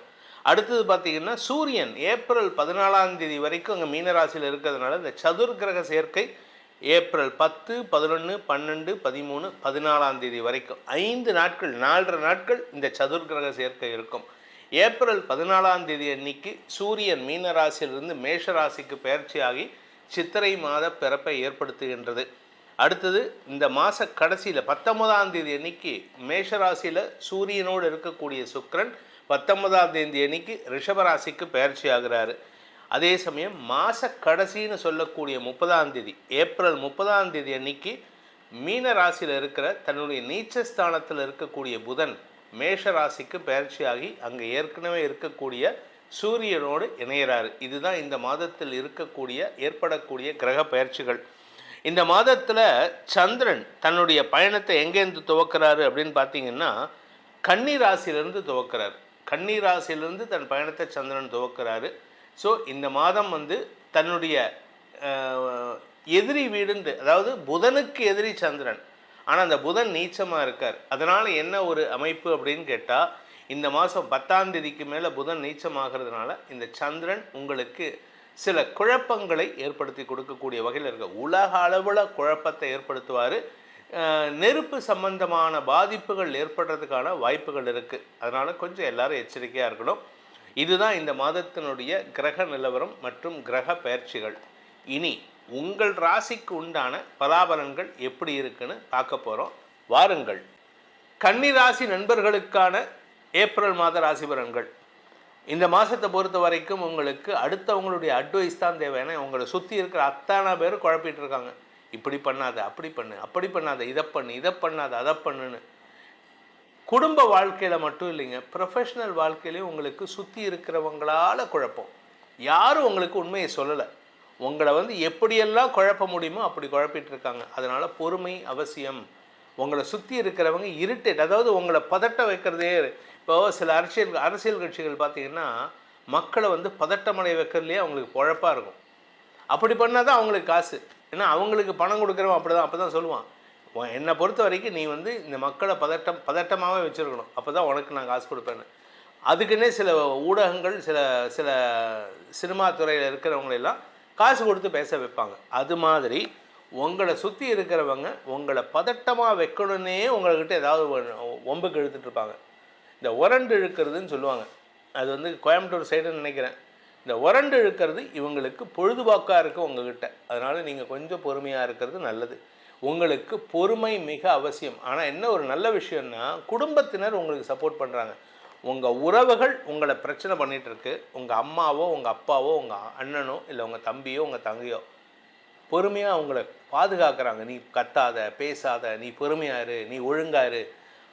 அடுத்தது பார்த்தீங்கன்னா சூரியன் ஏப்ரல் 14ஆம் தேதி வரைக்கும் அங்கே மீனராசியில் இருக்கிறதுனால இந்த சதுர் கிரக சேர்க்கை ஏப்ரல் 10, 11, 12, 13, 14ஆம் தேதி வரைக்கும் 5 நாட்கள் 4.5 நாட்கள் இந்த சதுர் கிரக சேர்க்கை இருக்கும். ஏப்ரல் 14ஆம் தேதி அன்னைக்கு சூரியன் மீனராசியிலிருந்து மேஷராசிக்கு பயிற்சியாகி சித்திரை மாத பிறப்பை ஏற்படுத்துகின்றது. அடுத்தது இந்த மாத கடைசியில் 19ஆம் தேதி அன்னைக்கு மேஷராசியில் சூரியனோடு இருக்கக்கூடிய சுக்கிரன் 19ஆம் தேதி அன்னைக்கு ரிஷபராசிக்கு பயிற்சி ஆகிறாரு. அதே சமயம் மாத கடைசின்னு சொல்லக்கூடிய 30ஆம் தேதி ஏப்ரல் 30ஆம் தேதி அன்னைக்கு மீன ராசியில் இருக்கிற தன்னுடைய நீச்சஸ்தானத்தில் இருக்கக்கூடிய புதன் மேஷ ராசிக்கு பயிற்சியாகி அங்கே ஏற்கனவே இருக்கக்கூடிய சூரியனோடு இணைகிறாரு. இதுதான் இந்த மாதத்தில் ஏற்படக்கூடிய கிரக பயிற்சிகள். இந்த மாதத்தில் சந்திரன் தன்னுடைய பயணத்தை எங்கேருந்து துவக்கிறாரு அப்படின்னு பார்த்தீங்கன்னா கன்னி ராசியிலிருந்து துவக்கிறார். கன்னி ராசியிலிருந்து தன் பயணத்தை சந்திரன் துவக்கிறாரு. ஸோ இந்த மாதம் தன்னுடைய எதிரி வீடுண்டு, அதாவது புதனுக்கு எதிரி சந்திரன், ஆனால் அந்த புதன் நீச்சமாக இருக்கார். அதனால் என்ன ஒரு அமைப்பு அப்படின்னு கேட்டால் இந்த மாதம் 10ஆம் தேதிக்கு மேலே புதன் நீச்சமாகிறதுனால இந்த சந்திரன் உங்களுக்கு சில குழப்பங்களை ஏற்படுத்தி கொடுக்கக்கூடிய வகையில் இருக்க, உலக அளவில் குழப்பத்தை ஏற்படுத்துவார். நெருப்பு சம்பந்தமான பாதிப்புகள் ஏற்படுறதுக்கான வாய்ப்புகள் இருக்குது. அதனால் கொஞ்சம் எல்லாரும் எச்சரிக்கையாக இருக்கணும். இதுதான் இந்த மாதத்தினுடைய கிரக நிலவரம் மற்றும் கிரக பயிற்சிகள். இனி உங்கள் ராசிக்கு உண்டான பலாபலன்கள் எப்படி இருக்குன்னு பார்க்க போகிறோம். வாருங்கள். கன்னி ராசி நண்பர்களுக்கான ஏப்ரல் மாத ராசி பலன்கள். இந்த மாதத்தை பொறுத்த வரைக்கும் உங்களுக்கு அடுத்தவங்களுடைய அட்வைஸ் தான் தேவை. ஏன்னா உங்களை சுற்றி இருக்கிற அத்தனை பேர் குழப்பிட்டு இருக்காங்க. இப்படி பண்ணாத, அப்படி பண்ணு, அப்படி பண்ணாத, இதை பண்ணு, இதை பண்ணாத, அதை பண்ணுன்னு. குடும்ப வாழ்க்கையில் மட்டும் இல்லைங்க, ப்ரொஃபஷ்னல் வாழ்க்கையிலையும் உங்களுக்கு சுற்றி இருக்கிறவங்களால குழப்பம். யாரும் உங்களுக்கு உண்மையை சொல்லலை. உங்களை எப்படியெல்லாம் குழப்ப முடியுமோ அப்படி குழப்பிட்டு இருக்காங்க. அதனால் பொறுமை அவசியம். உங்களை சுற்றி இருக்கிறவங்க இரிட்டேட், அதாவது உங்களை பதட்ட வைக்கிறதே. இப்போ சில அரசியல் கட்சிகள் பார்த்திங்கன்னா மக்களை பதட்டமடைய வைக்கிறதுலேயே அவங்களுக்கு குழப்பாக இருக்கும். அப்படி பண்ணால் தான் அவங்களுக்கு காசு. ஏன்னா அவங்களுக்கு பணம் கொடுக்குறவன் அப்போ தான் சொல்லுவான், என்னை பொறுத்த வரைக்கும் நீ இந்த மக்களை பதட்டமாகவே வச்சுருக்கணும், அப்போ தான் உனக்கு நான் காசு கொடுப்பேன்னு. அதுக்குன்னே சில ஊடகங்கள் சில சினிமா துறையில் இருக்கிறவங்களெல்லாம் காசு கொடுத்து பேச வைப்பாங்க. அது மாதிரி உங்களை சுற்றி இருக்கிறவங்க உங்களை பதட்டமாக வைக்கணுன்னே உங்கள்கிட்ட ஏதாவது ஒம்புக்கு இழுத்துட்ருப்பாங்க. இந்த உரண்டு இழுக்கிறதுன்னு சொல்லுவாங்க. அது கோயம்புத்தூர் சைடுன்னு நினைக்கிறேன். இந்த உரண்டு இழுக்கிறது இவங்களுக்கு பொழுதுபோக்காக இருக்குது உங்ககிட்ட. அதனால் நீங்கள் கொஞ்சம் பொறுமையாக இருக்கிறது நல்லது. உங்களுக்கு பொறுமை மிக அவசியம். ஆனால் என்ன ஒரு நல்ல விஷயம்னா குடும்பத்தினர் உங்களுக்கு சப்போர்ட் பண்ணுறாங்க. உங்கள் உறவுகள் உங்களை பிரச்சனை பண்ணிகிட்ருக்கு. உங்கள் அம்மாவோ உங்கள் அப்பாவோ உங்கள் அண்ணனோ இல்லை உங்கள் தம்பியோ உங்கள் தங்கையோ பொறுமையாக அவங்கள பாதுகாக்கிறாங்க. நீ கத்தாத, பேசாத, நீ பொறுமையாரு, நீ ஒழுங்காரு.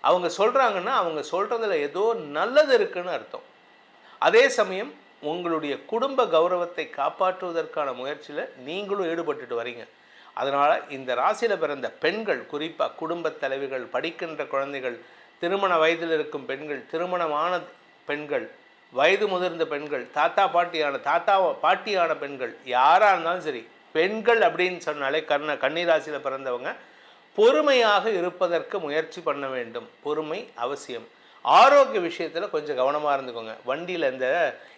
அவங்க சொல்கிறாங்கன்னா அவங்க சொல்கிறதுல ஏதோ நல்லது இருக்குன்னு அர்த்தம். அதே சமயம் உங்களுடைய குடும்ப கௌரவத்தை காப்பாற்றுவதற்கான முயற்சியில் நீங்களும் ஈடுபட்டுட்டு வரீங்க. அதனால் இந்த ராசியில் பிறந்த பெண்கள், குறிப்பாக குடும்பத் தலைவிகள், படிக்கின்ற குழந்தைகள், திருமண வயதில் இருக்கும் பெண்கள், திருமணமான பெண்கள், வயது முதிர்ந்த பெண்கள், பாட்டியான பெண்கள், யாராக இருந்தாலும் சரி, பெண்கள் அப்படின்னு சொன்னாலே கன்னி ராசியில் பிறந்தவங்க பொறுமையாக இருப்பதற்கு முயற்சி பண்ண வேண்டும். பொறுமை அவசியம். ஆரோக்கிய விஷயத்தில் கொஞ்சம் கவனமாக இருந்துக்கோங்க. வண்டியில்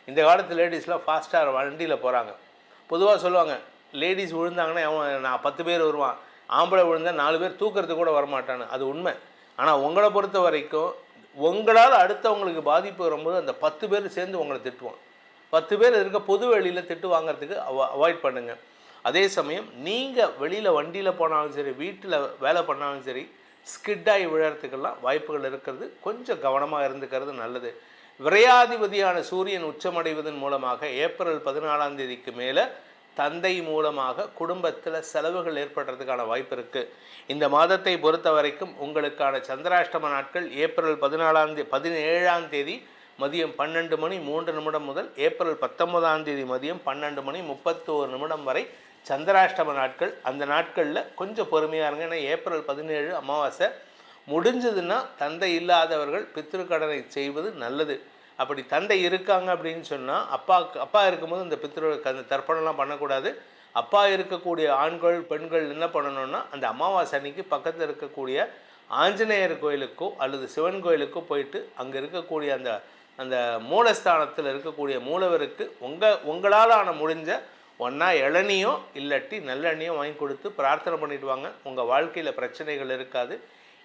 இந்த காலத்து லேடிஸ்லாம் ஃபாஸ்ட்டாக வண்டியில் போகிறாங்க. பொதுவாக சொல்லுவாங்க, லேடிஸ் விழுந்தாங்கன்னா நான் 10 பேர் வருவான், ஆம்பளை விழுந்தால் 4 பேர் தூக்கிறது கூட வரமாட்டான்னு, அது உண்மை. ஆனால் உங்களை பொறுத்த வரைக்கும் உங்களால் அடுத்தவங்களுக்கு பாதிப்பு வரும்போது அந்த 10 பேர் சேர்ந்து உங்களை திட்டுவான். 10 பேர் இருக்க பொது வெளியில் திட்டு வாங்கிறதுக்கு அவாய்ட் பண்ணுங்கள். அதே சமயம் நீங்கள் வெளியில் வண்டியில் போனாலும் சரி, வீட்டில் வேலை பண்ணாலும் சரி, ஸ்கிட்டாகி விழறதுக்கெல்லாம் வாய்ப்புகள் இருக்கிறது. கொஞ்சம் கவனமாக இருந்துக்கிறது நல்லது. விரையாதிபதியான சூரியன் உச்சமடைவதன் மூலமாக ஏப்ரல் 14ஆம் தேதிக்கு மேலே தந்தை மூலமாக குடும்பத்தில் செலவுகள் ஏற்படுறதுக்கான வாய்ப்பு இருக்குது. இந்த மாதத்தை பொறுத்த வரைக்கும் உங்களுக்கான சந்திராஷ்டம நாட்கள் ஏப்ரல் 17ஆம் தேதி மதியம் 12:03 முதல் ஏப்ரல் 19ஆம் தேதி மதியம் 12:31 வரை சந்திராஷ்டம நாட்கள். அந்த நாட்களில் கொஞ்சம் பொறுமையாக இருங்க. ஏன்னா ஏப்ரல் 17 அமாவாசை முடிஞ்சதுன்னா தந்தை இல்லாதவர்கள் பித்ருக்கடனை செய்வது நல்லது. அப்படி தந்தை இருக்காங்க அப்படின்னு சொன்னால் அப்பா இருக்கும்போது இந்த அந்த தர்ப்பணம்லாம் பண்ணக்கூடாது. அப்பா இருக்கக்கூடிய ஆண்கள் பெண்கள் என்ன பண்ணணும்னா அந்த அமாவாசை அன்னைக்கு பக்கத்தில் இருக்கக்கூடிய ஆஞ்சநேயர் கோயிலுக்கோ அல்லது சிவன் கோயிலுக்கோ போயிட்டு அங்கே இருக்கக்கூடிய அந்த மூலஸ்தானத்தில் இருக்கக்கூடிய மூலவருக்கு உங்களால் முடிஞ்ச ஒன்றா இளநியோ இல்லாட்டி நல்லெண்ணியோ வாங்கி கொடுத்து பிரார்த்தனை பண்ணிட்டு வாங்க. உங்கள் வாழ்க்கையில் பிரச்சனைகள் இருக்காது.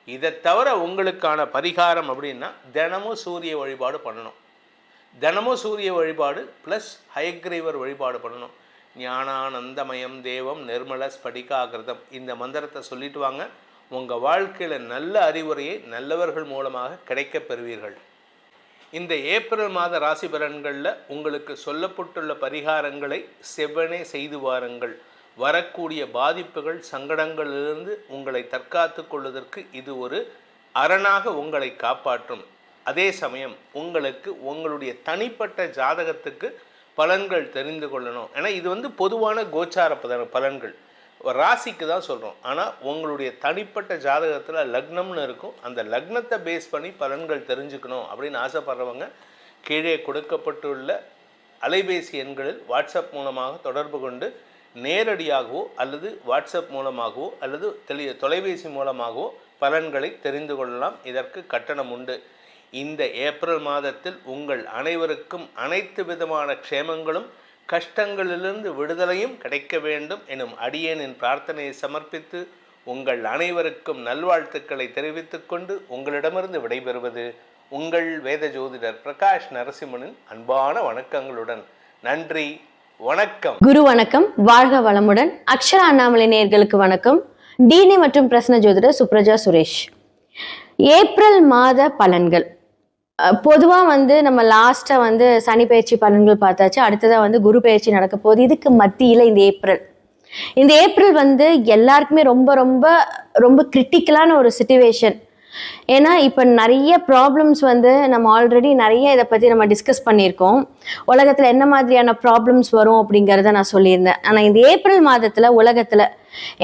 இதை தவிர உங்களுக்கான பரிகாரம் அப்படின்னா தினமும் சூரிய வழிபாடு பண்ணணும். தினமும் சூரிய வழிபாடு ப்ளஸ் ஹயக்ரீவர் வழிபாடு பண்ணணும். ஞானானந்தமயம் தேவம் நிர்மல ஸ்படிகாகிருதம் இந்த மந்திரத்தை சொல்லிட்டு வாங்க. உங்கள் வாழ்க்கையில் நல்ல அறிவுரையை நல்லவர்கள் மூலமாக கிடைக்க பெறுவீர்கள். இந்த ஏப்ரல் மாத ராசி பலன்களில் உங்களுக்கு சொல்லப்பட்டுள்ள பரிகாரங்களை செவ்வனே செய்து வாருங்கள். வரக்கூடிய பாதிப்புகள் சங்கடங்களிலிருந்து உங்களை தற்காத்து கொள்வதற்கு இது ஒரு அரணாக உங்களை காப்பாற்றும். அதே சமயம் உங்களுக்கு உங்களுடைய தனிப்பட்ட ஜாதகத்துக்கு பலன்கள் தெரிந்து கொள்ளணும். ஏன்னா இது பொதுவான கோச்சார பலன்கள் ராசிக்கு தான் சொல்கிறோம். ஆனால் உங்களுடைய தனிப்பட்ட ஜாதகத்தில் லக்னம்னு இருக்கும். அந்த லக்னத்தை பேஸ் பண்ணி பலன்கள் தெரிஞ்சுக்கணும் அப்படின்னு ஆசைப்படுறவங்க கீழே கொடுக்கப்பட்டுள்ள அலைபேசி எண்களில் வாட்ஸ்அப் மூலமாக தொடர்பு கொண்டு நேரடியாகவோ அல்லது வாட்ஸ்அப் மூலமாகவோ அல்லது தொலைபேசி மூலமாகவோ பலன்களை தெரிந்து கொள்ளலாம். இதற்கு கட்டணம் உண்டு. இந்த ஏப்ரல் மாதத்தில் உங்கள் அனைவருக்கும் அனைத்து விதமான க்ஷேமங்களும் கஷ்டங்களிலிருந்து விடுதலையும் கிடைக்க வேண்டும் எனும் அடியேனின் பிரார்த்தனையை சமர்ப்பித்து உங்கள் அனைவருக்கும் நல்வாழ்த்துக்களை தெரிவித்துக் கொண்டு உங்களிடமிருந்து விடைபெறுவது உங்கள் வேத ஜோதிடர் பிரகாஷ் நரசிம்மனின் அன்பான வணக்கங்களுடன். நன்றி, வணக்கம். குரு வணக்கம். வாழ்க வளமுடன். அக்ஷரா அண்ணாமலை நேயர்களுக்கு வணக்கம். டினி மற்றும் பிரசன்ன ஜோதிடர் சுப்ரஜா சுரேஷ். ஏப்ரல் மாத பலன்கள் பொதுவாக நம்ம லாஸ்ட்டாக சனி பயிற்சி பலன்கள் பார்த்தாச்சு. அடுத்ததாக குரு பயிற்சி நடக்க போகுது. இதுக்கு மத்தியில் இந்த ஏப்ரல் எல்லாருக்குமே ரொம்ப ரொம்ப ரொம்ப கிரிட்டிக்கலான ஒரு சிச்சுவேஷன். ஏன்னா இப்போ நிறைய ப்ராப்ளம்ஸ் நம்ம ஆல்ரெடி நிறைய இதை பற்றி நம்ம டிஸ்கஸ் பண்ணியிருக்கோம். உலகத்தில் என்ன மாதிரியான ப்ராப்ளம்ஸ் வரும் அப்படிங்கிறத நான் சொல்லியிருந்தேன். ஆனால் இந்த ஏப்ரல் மாதத்தில் உலகத்தில்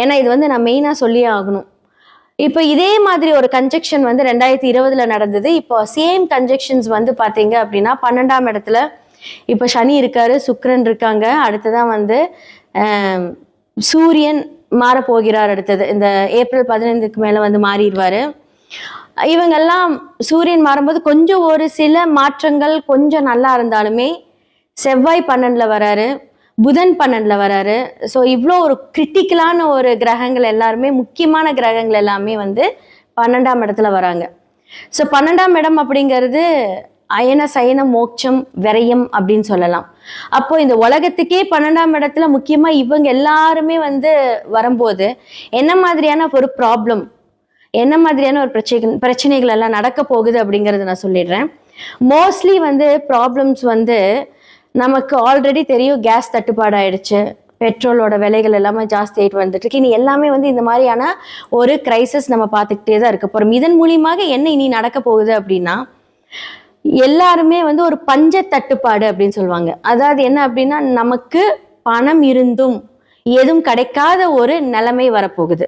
ஏன்னா இது நான் மெயினாக சொல்லியே ஆகணும். இப்போ இதே மாதிரி ஒரு கன்ஜெக்ஷன் 2020 நடந்தது. இப்போ சேம் கன்ஜெக்ஷன்ஸ் பார்த்தீங்க அப்படின்னா 12ஆம் இடத்துல இப்போ சனி இருக்காரு, சுக்கிரன் இருக்காங்க. அடுத்ததான் சூரியன் மாறப்போகிறார். அடுத்தது இந்த ஏப்ரல் 15க்கு மேலே மாறிடுவார். இவங்கெல்லாம் சூரியன் மாறும்போது கொஞ்சம் ஒரு சில மாற்றங்கள் கொஞ்சம் நல்லா இருந்தாலுமே செவ்வாய் 12ல் வராரு, புதன் 12ல் வராரு. ஸோ இவ்வளோ ஒரு கிரிட்டிக்கலான ஒரு கிரகங்கள் எல்லாருமே, முக்கியமான கிரகங்கள் எல்லாமே 12ஆம் இடத்துல வராங்க. ஸோ 12ஆம் இடம் அப்படிங்கிறது அயன சயன மோட்சம் விரயம் அப்படின்னு சொல்லலாம். அப்போ இந்த உலகத்துக்கே 12ஆம் இடத்துல முக்கியமாக இவங்க எல்லாருமே வரும்போது என்ன மாதிரியான ஒரு ப்ராப்ளம், என்ன மாதிரியான ஒரு பிரச்சனைகள் எல்லாம் நடக்க போகுது அப்படிங்கிறத நான் சொல்லிடுறேன். மோஸ்ட்லி ப்ராப்ளம்ஸ் நமக்கு ஆல்ரெடி தெரியும். கேஸ் தட்டுப்பாடு ஆயிடுச்சு, பெட்ரோலோட விலைகள் எல்லாமே ஜாஸ்தி ஆகிட்டு வந்துட்டு இருக்கு. இனி எல்லாமே இந்த மாதிரியான ஒரு கிரைசிஸ் நம்ம பார்த்துக்கிட்டே தான் இருக்க போகிறோம். இதன் மூலியமாக என்ன இனி நடக்க போகுது அப்படின்னா, எல்லாருமே ஒரு பஞ்ச தட்டுப்பாடு அப்படின்னு சொல்லுவாங்க. அதாவது என்ன அப்படின்னா, நமக்கு பணம் இருந்தும் எதுவும் கிடைக்காத ஒரு நிலைமை வரப்போகுது.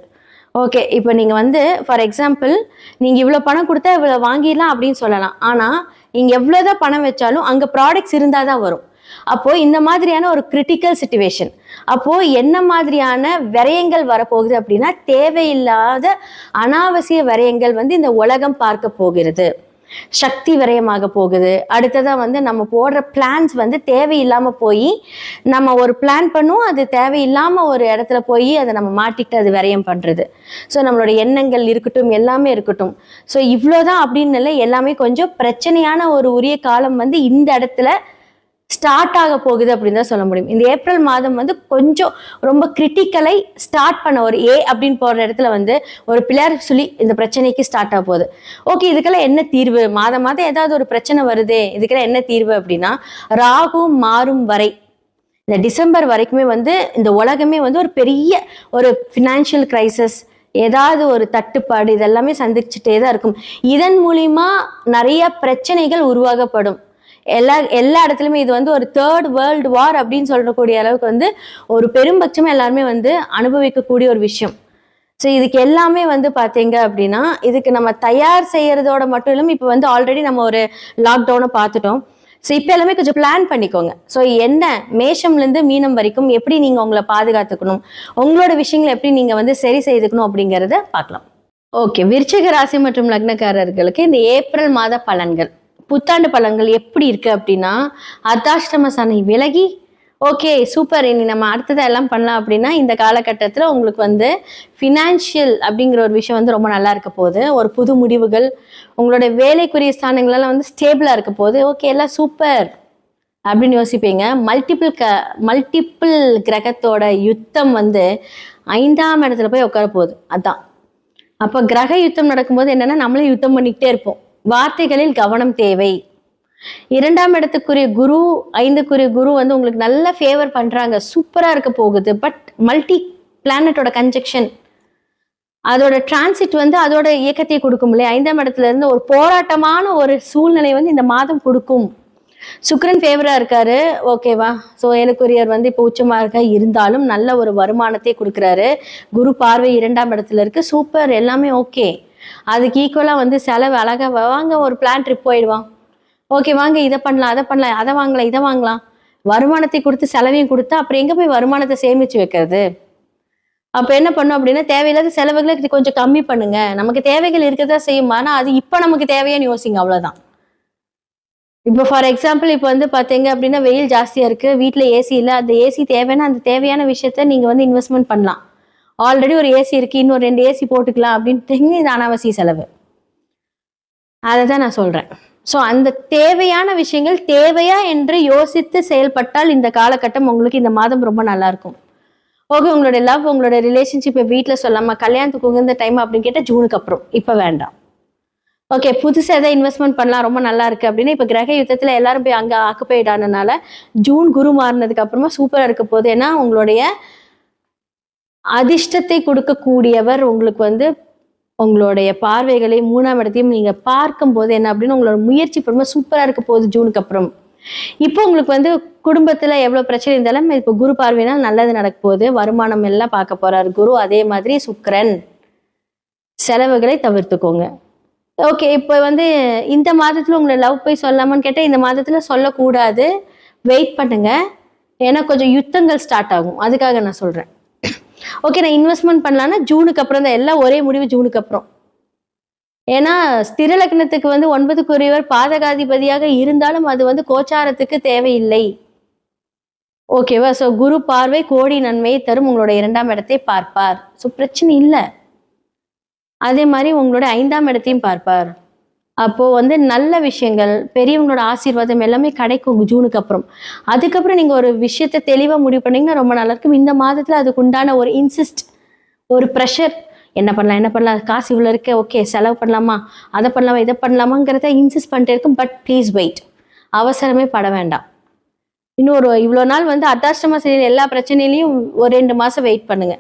ஓகே, இப்போ நீங்கள் ஃபார் எக்ஸாம்பிள் நீங்கள் இவ்வளோ பணம் கொடுத்தா இவ்வளோ வாங்கிடலாம் அப்படின்னு சொல்லலாம். ஆனால் நீங்கள் எவ்வளோதான் பணம் வச்சாலும் அங்கே ப்ராடக்ட்ஸ் இருந்தால் தான் வரும். அப்போது இந்த மாதிரியான ஒரு கிரிட்டிக்கல் சிச்சுவேஷன். அப்போது என்ன மாதிரியான விரயங்கள் வரப்போகுது அப்படின்னா, தேவையில்லாத அனாவசிய விரயங்கள் இந்த உலகம் பார்க்க போகிறது. சக்தி விரயமாக போகுது. அடுத்ததாக வந்து நம்ம போடுற பிளான்ஸ் வந்து தேவையில்லாமல் போய் நம்ம ஒரு பிளான் பண்ணுவோம், அது தேவையில்லாமல் ஒரு இடத்துல போய் அதை நம்ம மாட்டிக்கிட்டு அது விரயம் பண்ணுறது. ஸோ நம்மளோட எண்ணங்கள் இருக்கட்டும், எல்லாமே இருக்கட்டும். ஸோ இவ்வளோதான் அப்படின்னு இல்லை, எல்லாமே கொஞ்சம் பிரச்சனையான ஒரு உரிய காலம் வந்து இந்த இடத்துல ஸ்டார்ட் ஆக போகுது அப்படின்னு தான் சொல்ல முடியும். இந்த ஏப்ரல் மாதம் வந்து கொஞ்சம் ரொம்ப கிரிட்டிக்கலை ஸ்டார்ட் பண்ண ஒரு அப்படின்னு போடுற இடத்துல வந்து ஒரு பிள்ளையார் சொல்லி இந்த பிரச்சனைக்கு ஸ்டார்ட் ஆக போகுது. ஓகே, இதுக்கெல்லாம் என்ன தீர்வு? மாதம் மாதம் ஏதாவது ஒரு பிரச்சனை வருதே, இதுக்கெல்லாம் என்ன தீர்வு அப்படின்னா, ராகு மாறும் வரை இந்த டிசம்பர் வரைக்குமே வந்து இந்த உலகமே வந்து ஒரு பெரிய ஒரு ஃபினான்ஷியல் கிரைசிஸ், ஏதாவது ஒரு தட்டுப்பாடு இதெல்லாமே சந்திச்சுட்டே தான் இருக்கும். இதன் மூலியமா நிறைய பிரச்சனைகள் உருவாகப்படும். எல்லா இடத்துலையுமே இது வந்து ஒரு 3rd வேர்ல்டு வார் அப்படின்னு சொல்லக்கூடிய அளவுக்கு வந்து ஒரு பெரும்பட்சமா எல்லாருமே வந்து அனுபவிக்கக்கூடிய ஒரு விஷயம். ஸோ இதுக்கு எல்லாமே வந்து பார்த்தீங்க அப்படின்னா, இதுக்கு நம்ம தயார் செய்யறதோட மட்டும் இல்லாமல் இப்போ வந்து ஆல்ரெடி நம்ம ஒரு லாக்டவுனை பார்த்துட்டோம். ஸோ இப்போ எல்லாமே கொஞ்சம் பிளான் பண்ணிக்கோங்க. ஸோ என்ன மேஷம்லேருந்து மீனம் வரைக்கும் எப்படி நீங்கள் உங்களை பாதுகாத்துக்கணும், உங்களோட விஷயங்களை எப்படி நீங்கள் வந்து சரி செய்துக்கணும் அப்படிங்கிறத பார்க்கலாம். ஓகே, விருச்சிக ராசி மற்றும் லக்னக்காரர்களுக்கு இந்த ஏப்ரல் மாத பலன்கள், புத்தாண்டு பலன்கள் எப்படி இருக்கு அப்படின்னா, அர்த்தாஷ்டம சனி விலகி ஓகே சூப்பர், இனி நம்ம அடுத்ததை எல்லாம் பண்ணலாம் அப்படின்னா இந்த காலகட்டத்தில் உங்களுக்கு வந்து ஃபினான்ஷியல் அப்படிங்கிற ஒரு விஷயம் வந்து ரொம்ப நல்லா இருக்க போகுது. ஒரு புது முடிவுகள், உங்களோட வேலைக்குரிய ஸ்தானங்களெல்லாம் வந்து ஸ்டேபிளாக இருக்க போகுது. ஓகே, எல்லாம் சூப்பர் அப்படின்னு யோசிப்பீங்க. மல்டிபிள் கிரகத்தோட யுத்தம் வந்து 5ஆம் இடத்துல போய் உட்கார போகுது. அதான் அப்போ கிரக யுத்தம் நடக்கும்போது என்னன்னா, நம்மளே யுத்தம் பண்ணிக்கிட்டே இருப்போம். வார்த்தைகளில் கவனம் தேவை. 2ஆம் இடத்துக்குரிய குரு, 5க்குரிய குரு வந்து உங்களுக்கு நல்ல ஃபேவர் பண்றாங்க, சூப்பரா இருக்க போகுது. பட் மல்டி பிளானட்டோட கன்ஜெக்ஷன், அதோட டிரான்சிட் வந்து அதோட இயக்கத்தை கொடுக்கும் இல்லையா. 5ஆம் இடத்துல இருந்து ஒரு போராட்டமான ஒரு சூழ்நிலை வந்து இந்த மாதம் கொடுக்கும். சுக்கிரன் ஃபேவரா இருக்காரு, ஓகேவா. ஸோ எனக்குரியவர் வந்து இப்போ உச்சமா இருக்க இருந்தாலும் நல்ல ஒரு வருமானத்தை கொடுக்குறாரு. குரு பார்வை 2ஆம் இடத்துல இருக்கு, சூப்பர், எல்லாமே ஓகே. அதுக்கு ஈக்குவலாக வந்து செலவு அழகாக வாங்க, ஒரு பிளான் ட்ரிப் போயிடுவான். ஓகே வாங்க, இதை பண்ணலாம், அதை பண்ணலாம், அதை வாங்கலாம், இதை வாங்கலாம். வருமானத்தை கொடுத்து செலவையும் கொடுத்தா அப்புறம் எங்கே போய் வருமானத்தை சேமித்து வைக்கிறது? அப்போ என்ன பண்ணும் அப்படின்னா, தேவையில்லாத செலவுகளை கொஞ்சம் கம்மி பண்ணுங்க. நமக்கு தேவைகள் இருக்கதா செய்யும், ஆனால் அது இப்போ நமக்கு தேவையான்னு யோசிங்க, அவ்வளோதான். இப்போ ஃபார் எக்ஸாம்பிள் இப்போ வந்து பார்த்தீங்க அப்படின்னா, வெயில் ஜாஸ்தியாக இருக்குது, வீட்டில் ஏசி இல்லை. அந்த ஏசி தேவைன்னா அந்த தேவையான விஷயத்த நீங்கள் வந்து இன்வெஸ்ட்மெண்ட் பண்ணலாம். ஆல்ரெடி ஒரு ஏசி இருக்குது, இன்னொரு 2 ஏசி போட்டுக்கலாம் அப்படின்ட்டு இது அனாவசிய செலவு. அதை தான் நான் சொல்கிறேன். ஸோ அந்த தேவையான விஷயங்கள் தேவையா என்று யோசித்து செயல்பட்டால் இந்த காலகட்டம் உங்களுக்கு இந்த மாதம் ரொம்ப நல்லா இருக்கும். ஓகே, உங்களோட லவ், உங்களோட ரிலேஷன்ஷிப்பை வீட்டில் சொல்லாமல் கல்யாணத்துக்கு உகந்த டைம் அப்படின்னு கேட்டால் ஜூனுக்கு அப்புறம், இப்போ வேண்டாம். ஓகே, புதுசாக எதாவது இன்வெஸ்ட்மெண்ட் பண்ணலாம், ரொம்ப நல்லா இருக்குது அப்படின்னா இப்போ கிரக யுத்தத்தில் எல்லாரும் போய் அங்கே ஆக்குபைட் ஆனதுனால ஜூன் குரு மாறினதுக்கு அப்புறமா சூப்பராக இருக்க போகுது. ஏன்னா உங்களுடைய அதிர்ஷ்டத்தை கொடுக்கக்கூடியவர் உங்களுக்கு வந்து உங்களுடைய பார்வைகளை 3ஆம் இடத்தையும் நீங்கள் பார்க்கும்போது என்ன அப்படின்னு உங்களோட முயற்சி பண்ணும்போது சூப்பராக இருக்க போகுது ஜூனுக்கு அப்புறம். இப்போ உங்களுக்கு வந்து குடும்பத்தில் எவ்வளோ பிரச்சனை இருந்தாலும் இப்போ குரு பார்வையினால் நல்லது நடக்க போகுது. வருமானம் எல்லாம் பார்க்க போறாரு குரு. அதே மாதிரி சுக்கிரன், செலவுகளை தவிர்த்துக்கோங்க. ஓகே, இப்போ வந்து இந்த மாதத்தில் உங்களை லவ் போய் சொல்லாமான்னு கேட்டால் இந்த மாதத்தில் சொல்லக்கூடாது, வெயிட் பண்ணுங்க. ஏன்னா கொஞ்சம் யுத்தங்கள் ஸ்டார்ட் ஆகும், அதுக்காக நான் சொல்கிறேன். ஓகே, நான் இன்வெஸ்ட்மெண்ட் பண்ணலான்னா ஜூனுக்கு அப்புறம் தான், எல்லாம் ஒரே முடிவு ஜூனுக்கு அப்புறம். ஏன்னா ஸ்திர லக்னத்துக்கு வந்து 9க்குரியவர் பாதகாதிபதியாக இருந்தாலும் அது வந்து கோச்சாரத்துக்கு தேவையில்லை. ஓகேவா. ஸோ குரு பார்வை கோடி நன்மையை தரும், உங்களோட 2ஆம் இடத்தை பார்ப்பார். ஸோ பிரச்சனை இல்லை. அதே மாதிரி உங்களோட 5ஆம் இடத்தையும் பார்ப்பார். அப்போ வந்து நல்ல விஷயங்கள், பெரியவங்களோட ஆசீர்வாதம் எல்லாமே கிடைக்கும் ஜூனுக்கு அப்புறம். அதுக்கப்புறம் நீங்க ஒரு விஷயத்த தெளிவா முடிவு பண்ணீங்கன்னா ரொம்ப நல்லா இருக்கும். இந்த மாதத்துல அதுக்கு உண்டான ஒரு இன்சிஸ்ட், ஒரு ப்ரெஷர், என்ன பண்ணலாம், காசு இவ்வளோ இருக்கு, ஓகே செலவு பண்ணலாமா, அதை பண்ணலாமா, இதை பண்ணலாமாங்கிறத இன்சிஸ்ட் பண்ணிட்டே இருக்கும். பட் ப்ளீஸ் வெயிட், அவசரமே பட வேண்டாம். இன்னொரு இவ்வளோ நாள் வந்து அர்த்தாஷ்டம சனியில் எல்லா பிரச்சனையிலையும் ஒரு 2 மாதம் வெயிட் பண்ணுங்க.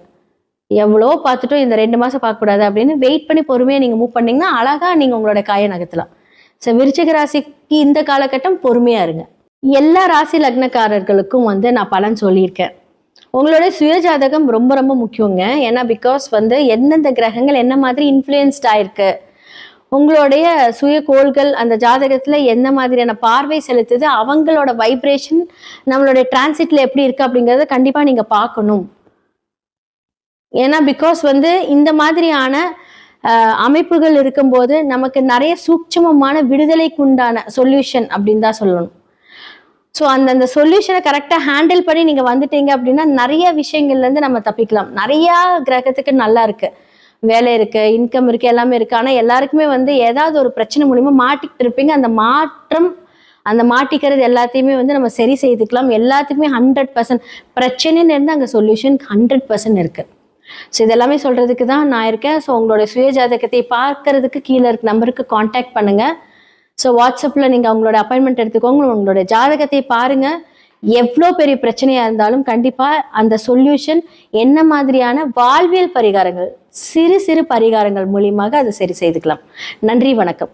எவ்வளோ பார்த்துட்டோம், இந்த 2 மாதம் பார்க்கக்கூடாது அப்படின்னு வெயிட் பண்ணி பொறுமையாக நீங்கள் மூவ் பண்ணிங்கன்னா அழகாக நீங்கள் உங்களோட காயை நகர்த்தலாம். ஸோ விருச்சிக ராசிக்கு இந்த காலகட்டம் பொறுமையாக இருங்க. எல்லா ராசி லக்னக்காரர்களுக்கும் வந்து நான் பலன் சொல்லியிருக்கேன். உங்களோட சுயஜாதகம் ரொம்ப ரொம்ப முக்கியங்க. ஏன்னா பிகாஸ் வந்து எந்தெந்த கிரகங்கள் என்ன மாதிரி இன்ஃப்ளூயன்ஸ்ட் ஆயிருக்கு, உங்களுடைய சுய கோள்கள் அந்த ஜாதகத்தில் என்ன மாதிரியான பார்வை செலுத்துது, அவங்களோட வைப்ரேஷன் நம்மளுடைய டிரான்சிட்ல எப்படி இருக்கு அப்படிங்கிறத கண்டிப்பாக நீங்கள் பார்க்கணும். ஏன்னா பிகாஸ் வந்து இந்த மாதிரியான அமைப்புகள் இருக்கும்போது நமக்கு நிறைய சூட்சமமான விடுதலைக்குண்டான சொல்யூஷன் அப்படின்னு தான் சொல்லணும். ஸோ அந்த சொல்யூஷனை கரெக்டாக ஹேண்டில் பண்ணி நீங்கள் வந்துட்டீங்க அப்படின்னா நிறைய விஷயங்கள்லேருந்து நம்ம தப்பிக்கலாம். நிறையா கிரகத்துக்கு நல்லா இருக்கு, வேலை இருக்கு, இன்கம் இருக்கு, எல்லாமே இருக்கு. ஆனால் எல்லாருக்குமே வந்து ஏதாவது ஒரு பிரச்சனை மூலியமா மாட்டிக்கிட்டு இருப்பீங்க. அந்த மாட்டிக்கிறது எல்லாத்தையுமே வந்து நம்ம சரி செய்துக்கலாம். எல்லாத்துக்குமே 100% பிரச்சனைன்னு இருந்து அங்கே சொல்யூஷன் 100% இருக்கு. ஸோ இதெல்லாமே சொல்றதுக்கு தான் நான் இருக்கேன். ஸோ உங்களோட சுய ஜாதகத்தை பார்க்கறதுக்கு கீழே இருக்க நம்பருக்கு காண்டாக்ட் பண்ணுங்க. ஸோ வாட்ஸ்அப்பில் நீங்கள் அவங்களோட அப்பாயின்மெண்ட் எடுத்துக்கோங்க, உங்களோட ஜாதகத்தை பாருங்க. எவ்வளோ பெரிய பிரச்சனையா இருந்தாலும் கண்டிப்பாக அந்த சொல்யூஷன் என்ன மாதிரியான வாழ்வியல் பரிகாரங்கள், சிறு சிறு பரிகாரங்கள் மூலியமாக அதை சரி செய்துக்கலாம். நன்றி, வணக்கம்.